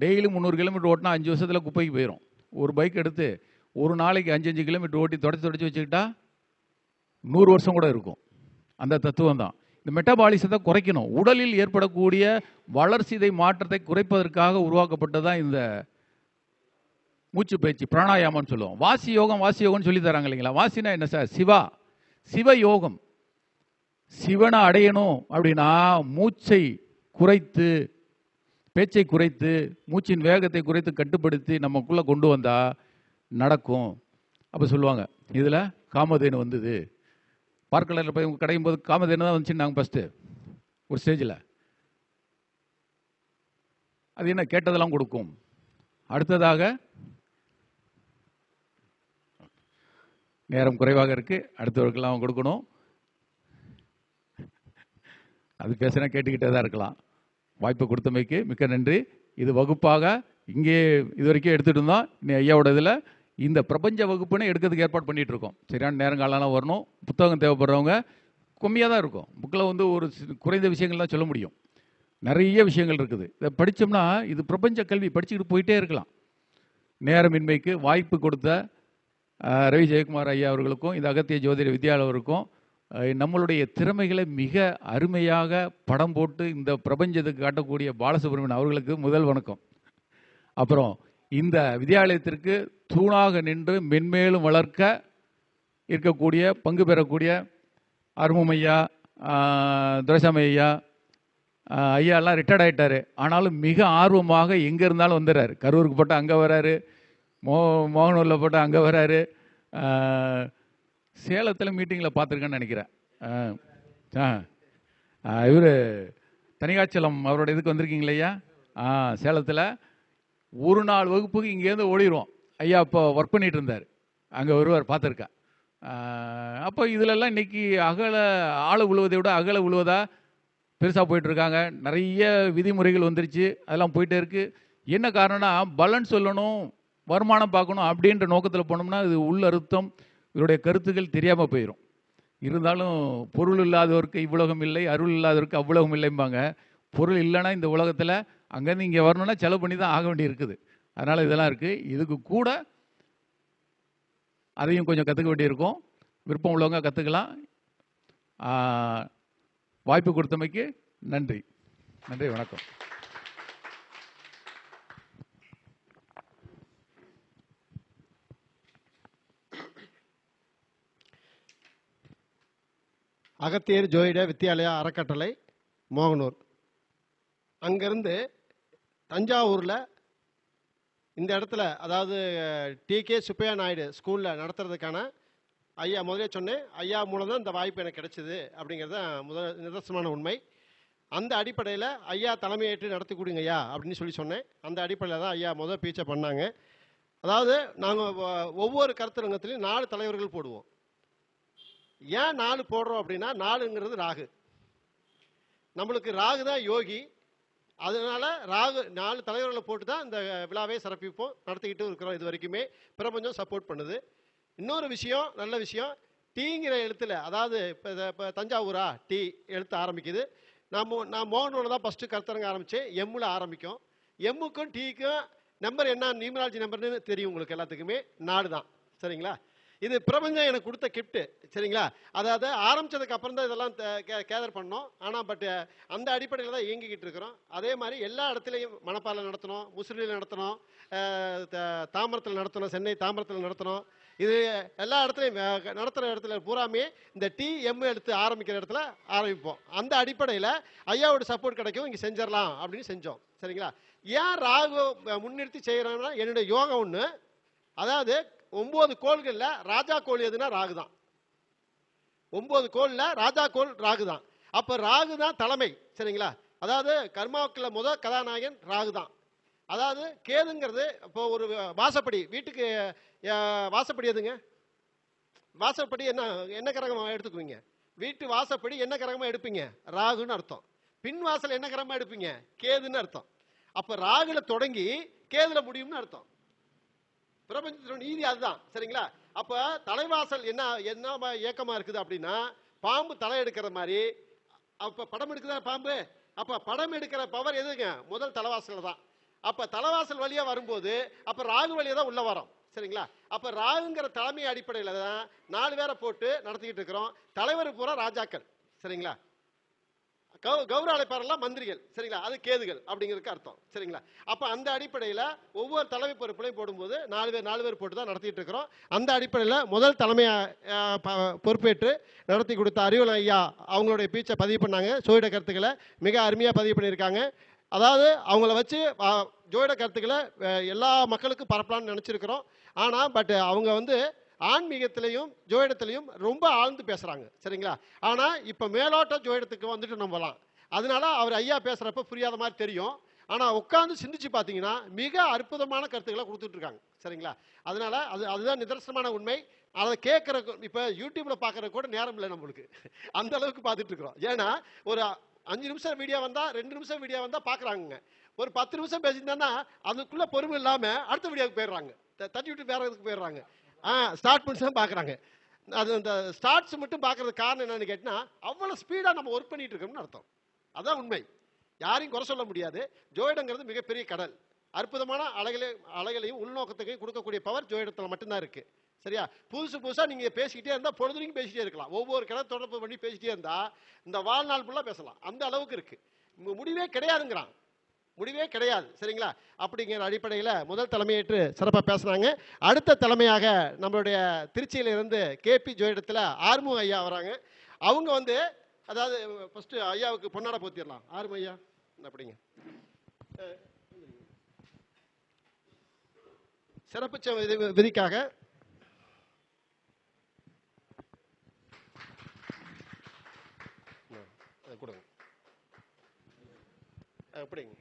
டெய்லி 300 கிலோமீட்டர் ஓட்டினா 5 வருஷத்தில் குப்பைக்கு போயிடும். ஒரு பைக் எடுத்து ஒரு நாளைக்கு 5 கிலோமீட்டர் ஓட்டி தொடச்சி வச்சுக்கிட்டா 100 வருஷம் கூட இருக்கும். அந்த தத்துவம் தான். இந்த மெட்டபாலிசத்தை குறைக்கணும். உடலில் ஏற்படக்கூடிய வளர்சிதை மாற்றத்தை குறைப்பதற்காக உருவாக்கப்பட்டதான் இந்த மூச்சு பயிற்சி, பிராணாயாமம்னு சொல்லுவோம். வாசி யோகம்னு சொல்லி தராங்க இல்லைங்களா? வாசினா என்ன சார்? சிவ யோகம். சிவனை அடையணும் அப்படின்னா மூச்சை குறைத்து, பேச்சை குறைத்து, மூச்சின் வேகத்தை குறைத்து கட்டுப்படுத்தி நமக்குள்ள கொண்டு வந்தா நடக்கும். அப்போ சொல்லுவாங்க, இதில் காமதேனு வந்தது. பார்க்கலரில் போய் கடையும் போது காமதேனு தான் வந்துச்சுன்னாங்க ஃபஸ்ட்டு ஒரு ஸ்டேஜில். அது என்ன கேட்டதெல்லாம் கொடுக்கும். அடுத்ததாக நேரம் குறைவாக இருக்கு, அடுத்தவருக்கெல்லாம் கொடுக்கணும். அது பேசினா கேட்டுக்கிட்டே தான் இருக்கலாம். வாய்ப்பு கொடுத்தமைக்கு மிக்க நன்றி. இது வகுப்பாக இங்கே இது வரைக்கும் எடுத்துகிட்டு இருந்தோம். இன்னும் ஐயாவோட இதில் இந்த பிரபஞ்ச வகுப்புன்னு எடுக்கிறதுக்கு ஏற்பாடு பண்ணிகிட்டு இருக்கோம். சரியான நேரங்காலம்லாம் வரணும். புத்தகம் தேவைப்படுறவங்க கம்மியாக தான் இருக்கும். புக்கில் வந்து ஒரு குறைந்த விஷயங்கள் தான் சொல்ல முடியும். நிறைய விஷயங்கள் இருக்குது. இதை படித்தோம்னா இது பிரபஞ்ச கல்வி படிச்சுக்கிட்டு போயிட்டே இருக்கலாம். நேரமின்மைக்கு வாய்ப்பு கொடுத்த ரவி ஜெயக்குமார் ஐயா அவர்களுக்கும் இந்த அகத்திய ஜோதிட வித்யாலயருக்கும் நம்மளுடைய திறமைகளை மிக அருமையாக படம் போட்டு இந்த பிரபஞ்சத்துக்கு காட்டக்கூடிய பாலசுப்ரமணியன் அவர்களுக்கு முதல் வணக்கம். அப்புறம் இந்த வித்யாலயத்திற்கு தூணாக நின்று மென்மேலும் வளர்க்க இருக்கக்கூடிய பங்கு பெறக்கூடிய அருமம் ஐயா, துரைசாமி ஐயா, ஐயாலாம் ரிட்டையர்ட் ஆகிட்டார். ஆனாலும் மிக ஆர்வமாக எங்கே இருந்தாலும் வந்துடுறாரு. கரூருக்கு போட்டால் அங்கே வராரு, மோகனூரில் போட்டால் அங்கே வராரு, சேலத்தில் மீட்டிங்கில் பார்த்துருக்கேன்னு நினைக்கிறேன். இவர் தனிகாச்சலம் அவரோட இதுக்கு வந்திருக்கீங்களா ஐயா? சேலத்தில் ஒரு நாள் வகுப்புக்கு இங்கேருந்து ஓடிடுவோம். ஐயா அப்போ ஒர்க் பண்ணிகிட்டு இருந்தார், அங்கே வருவார், பார்த்துருக்கேன். அப்போ இதிலெல்லாம் இன்றைக்கி ஆழ உழுவதை விட அகல உழுவதா பெருசாக போயிட்டுருக்காங்க. நிறைய விதிமுறைகள் வந்துருச்சு, அதெல்லாம் போயிட்டே இருக்குது. என்ன காரணம்னா பலன் சொல்லணும், வருமானம் பார்க்கணும் அப்படின்ற நோக்கத்தில் போனோம்னா இது உள்ள அர்த்தம், இவருடைய கருத்துக்கள் தெரியாமல் போயிடும். இருந்தாலும் பொருள் இல்லாதவருக்கு இவ்வுலகம் இல்லை, அருள் இல்லாதவருக்கு அவ்வுலகம் இல்லைம்பாங்க. பொருள் இல்லைன்னா இந்த உலகத்தில் அங்கேருந்து இங்கே வரணும்னா செலவு பண்ணி தான் ஆக வேண்டி இருக்குது. அதனால் இதெல்லாம் இருக்குது. இதுக்கு கூட அதையும் கொஞ்சம் கற்றுக்க வேண்டியிருக்கும். விருப்பம் உள்ளவங்க கற்றுக்கலாம். வாய்ப்பு கொடுத்தமைக்கு நன்றி. நன்றி, வணக்கம். அகத்தியர் ஜோதிட வித்யாலயா அறக்கட்டளை, மோகனூர். அங்கேருந்து தஞ்சாவூரில் இந்த இடத்துல, அதாவது டிகே சுப்பையா நாயுடு ஸ்கூலில் நடத்துறதுக்கான ஐயா முதலே சொன்னேன். ஐயா மூலம் தான் இந்த வாய்ப்பு எனக்கு கிடைச்சிது அப்படிங்கிறது தான் நிதர்சனமான உண்மை. அந்த அடிப்படையில் ஐயா தலைமையேற்று நடத்தி கொடுங்க ஐயா அப்படின்னு சொன்னேன். அந்த அடிப்படையில் தான் ஐயா முதல் பீச்சை பண்ணாங்க. அதாவது நாங்கள் ஒவ்வொரு கருத்தரங்கத்திலையும் 4 தலைவர்கள் போடுவோம். ஏன் 4 போடுறோம் அப்படின்னா, 4ங்கிறது ராகு. நம்மளுக்கு ராகு தான் யோகி. அதனால ராகு 4 தலைவர்களை போட்டு தான் இந்த விழாவை சிறப்பிப்போம், நடத்திக்கிட்டு இருக்கிறோம். இது வரைக்குமே பிரபஞ்சம் சப்போர்ட் பண்ணுது. இன்னொரு விஷயம், நல்ல விஷயம், டீங்கிற எழுத்துல, அதாவது இப்போ தஞ்சாவூரா டி எழுத்து ஆரம்பிக்குது. நான் மோகனூரில் தான் ஃபஸ்ட்டு கருத்தரங்க ஆரம்பித்தேன். எம்மில் ஆரம்பிக்கும். எம்முக்கும் டீக்கும் நம்பர் என்ன, நியூமராலஜி நம்பர்னு தெரியும் உங்களுக்கு எல்லாத்துக்குமே. 4 தான். சரிங்களா? இது பிரபஞ்சம் எனக்கு கொடுத்த கிஃப்ட்டு. சரிங்களா? அதாவது ஆரம்பித்ததுக்கு அப்புறம் தான் இதெல்லாம் கேதர் பண்ணோம். ஆனால் அந்த அடிப்படையில் தான் இயங்கிக்கிட்டு இருக்கிறோம். அதே மாதிரி எல்லா இடத்துலையும் மணப்பாறையில் நடத்தணும், முசிறியில் நடத்தணும், தாம்பரத்தில் நடத்தணும், சென்னை தாம்பரத்தில் நடத்தணும். இது எல்லா இடத்துலையும் நடத்துகிற இடத்துல பூராமே இந்த டிஎம் எடுத்து ஆரம்பிக்கிற இடத்துல ஆரம்பிப்போம். அந்த அடிப்படையில் ஐயாவோட சப்போர்ட் கிடைக்கும், இங்கே செஞ்சிடலாம் அப்படின்னு செஞ்சோம். சரிங்களா? ஏன் ராகு முன்னிறுத்தி செய்கிறோன்னா, என்னுடைய யோகம் ஒன்று. அதாவது 9 கோள்களில் ராஜா கோள் எதுனா ராகு தான். 9 கோளில் ராஜா கோள் ராகு தான். அப்போ ராகு தான் தலைமை. சரிங்களா? அதாவது கர்மாவுக்குள்ள முதல் கதாநாயகன் ராகு தான். அதாவது கேதுங்கிறது இப்போ ஒரு வாசப்படி, வீட்டுக்கு வாசப்படி எதுங்க? வாசப்படி என்ன கிரகமாக எடுத்துக்குவீங்க? வீட்டு வாசப்படி என்ன கிரகமாக எடுப்பீங்க? ராகுன்னு அர்த்தம். பின் வாசல் என்ன கிரகமாக எடுப்பீங்க? கேதுன்னு அர்த்தம். அப்போ ராகுல தொடங்கி கேதுல முடியும்னு அர்த்தம். பிரபஞ்சத்தோட நீதி அதுதான். சரிங்களா? அப்போ தலைவாசல் என்ன இயக்கமாக இருக்குது அப்படின்னா, பாம்பு தலை எடுக்கிற மாதிரி அப்ப படம் எடுக்குதா பாம்பு? அப்ப படம் எடுக்கிற பவர் எதுங்க? முதல் தலைவாசல் தான். அப்ப தலைவாசல் வழியா வரும்போது அப்ப ராகு வழியா தான் உள்ள வரோம். சரிங்களா? அப்ப ராகுங்கிற தலைமை அடிப்படையில தான் 4 பேரை போட்டு நடத்திக்கிட்டு இருக்கிறோம். தலைவர் பூரா ராஜாக்கள். சரிங்களா? கௌரவ அழைப்பாளர்லாம் மந்திரிகள். சரிங்களா? அது கேதுகள் அப்படிங்கிறதுக்கு அர்த்தம். சரிங்களா? அப்ப அந்த அடிப்படையில் ஒவ்வொரு தலைமை பொறுப்புலையும் போடும்போது 4 பேர் போட்டு தான் நடத்திட்டு இருக்கிறோம். அந்த அடிப்படையில் முதல் தலைமையை பொறுப்பேற்று நடத்தி கொடுத்த அறிவுலை ஐயா அவங்களுடைய பீச்சை பதிவு பண்ணாங்க. ஜோதிட கருத்துக்களை மிக அருமையாக பதிவு பண்ணியிருக்காங்க. அதாவது அவங்கள வச்சு ஜோதிட கருத்துக்களை எல்லா மக்களுக்கும் பரப்பலாம்னு நினச்சிருக்கிறோம். ஆனால் அவங்க வந்து ஆன்மீகத்திலையும் ஜோதிடத்திலையும் ரொம்ப ஆழ்ந்து பேசுறாங்க. சரிங்களா? ஆனா இப்ப மேலோட்ட ஜோதிடத்துக்கு வந்துட்டு நம்பலாம். அதனால அவர் ஐயா பேசுறப்ப புரியாத மாதிரி தெரியும். ஆனா உட்கார்ந்து சிந்திச்சு பாத்தீங்கன்னா மிக அற்புதமான கருத்துக்களை கொடுத்துட்டு இருக்காங்க. சரிங்களா? அதனால அதுதான் நிதர்சனமான உண்மை. அதை கேட்கற இப்ப யூடியூப்ல பாக்குற கூட நேரம் இல்லை நம்மளுக்கு. அந்த அளவுக்கு பார்த்துட்டு இருக்கிறோம். ஏன்னா ஒரு 5 நிமிஷம் வீடியோ வந்தா 2 நிமிஷம் வீடியோ வந்தா பாக்குறாங்க. ஒரு 10 நிமிஷம் பேசியிருந்தா அதுக்குள்ள பொறுமை இல்லாம அடுத்த வீடியோக்கு போயிடுறாங்க. தட்டி விட்டு வேற எதுக்கு போயிடுறாங்க. ஸ்டார்ட் பண்ணி தான் பார்க்குறாங்க. அது அந்த ஸ்டார்ட்ஸ் மட்டும் பார்க்கறதுக்கு காரணம் என்னன்னு கேட்டினா அவ்வளோ ஸ்பீடாக நம்ம ஒர்க் பண்ணிட்டு இருக்கோம்னு அர்த்தம். அதான் உண்மை. யாரையும் குறை சொல்ல முடியாது. ஜோதிடங்கிறது மிகப்பெரிய கடல். அற்புதமான அலைகளையும் உள்நோக்கத்தையும் கொடுக்கக்கூடிய பவர் ஜோதிடத்தில் மட்டும்தான் இருக்கு. சரியா? புதுசாக நீங்கள் பேசிக்கிட்டே இருந்தால் பொழுதுனைக்கும் பேசிக்கிட்டே இருக்கலாம். ஒவ்வொரு கடை தொடர்பு பண்ணி பேசிக்கிட்டே இருந்தால் இந்த வாழ்நாள் ஃபுல்லாக பேசலாம். அந்த அளவுக்கு இருக்கு. முடிவே கிடையாதுங்கிறான். முடிவே கிடையாது. சரிங்களா? அப்படிங்கிற அடிப்படையில் முதல் தலைமையேற்று சிறப்பாக பேசுனாங்க. அடுத்த தலைமையாக நம்மளுடைய திருச்சியிலிருந்து கேபி ஜோதிடத்தில் ஆறுமுக ஐயா வராங்க. அவங்க வந்து அதாவது ஃபர்ஸ்ட் ஐயாவுக்கு பொன்னாடை போத்திடலாம். ஆறுமுக ஐயா அப்படிங்க. சிறப்பு விதிக்காக கொடுங்க. அப்படிங்க.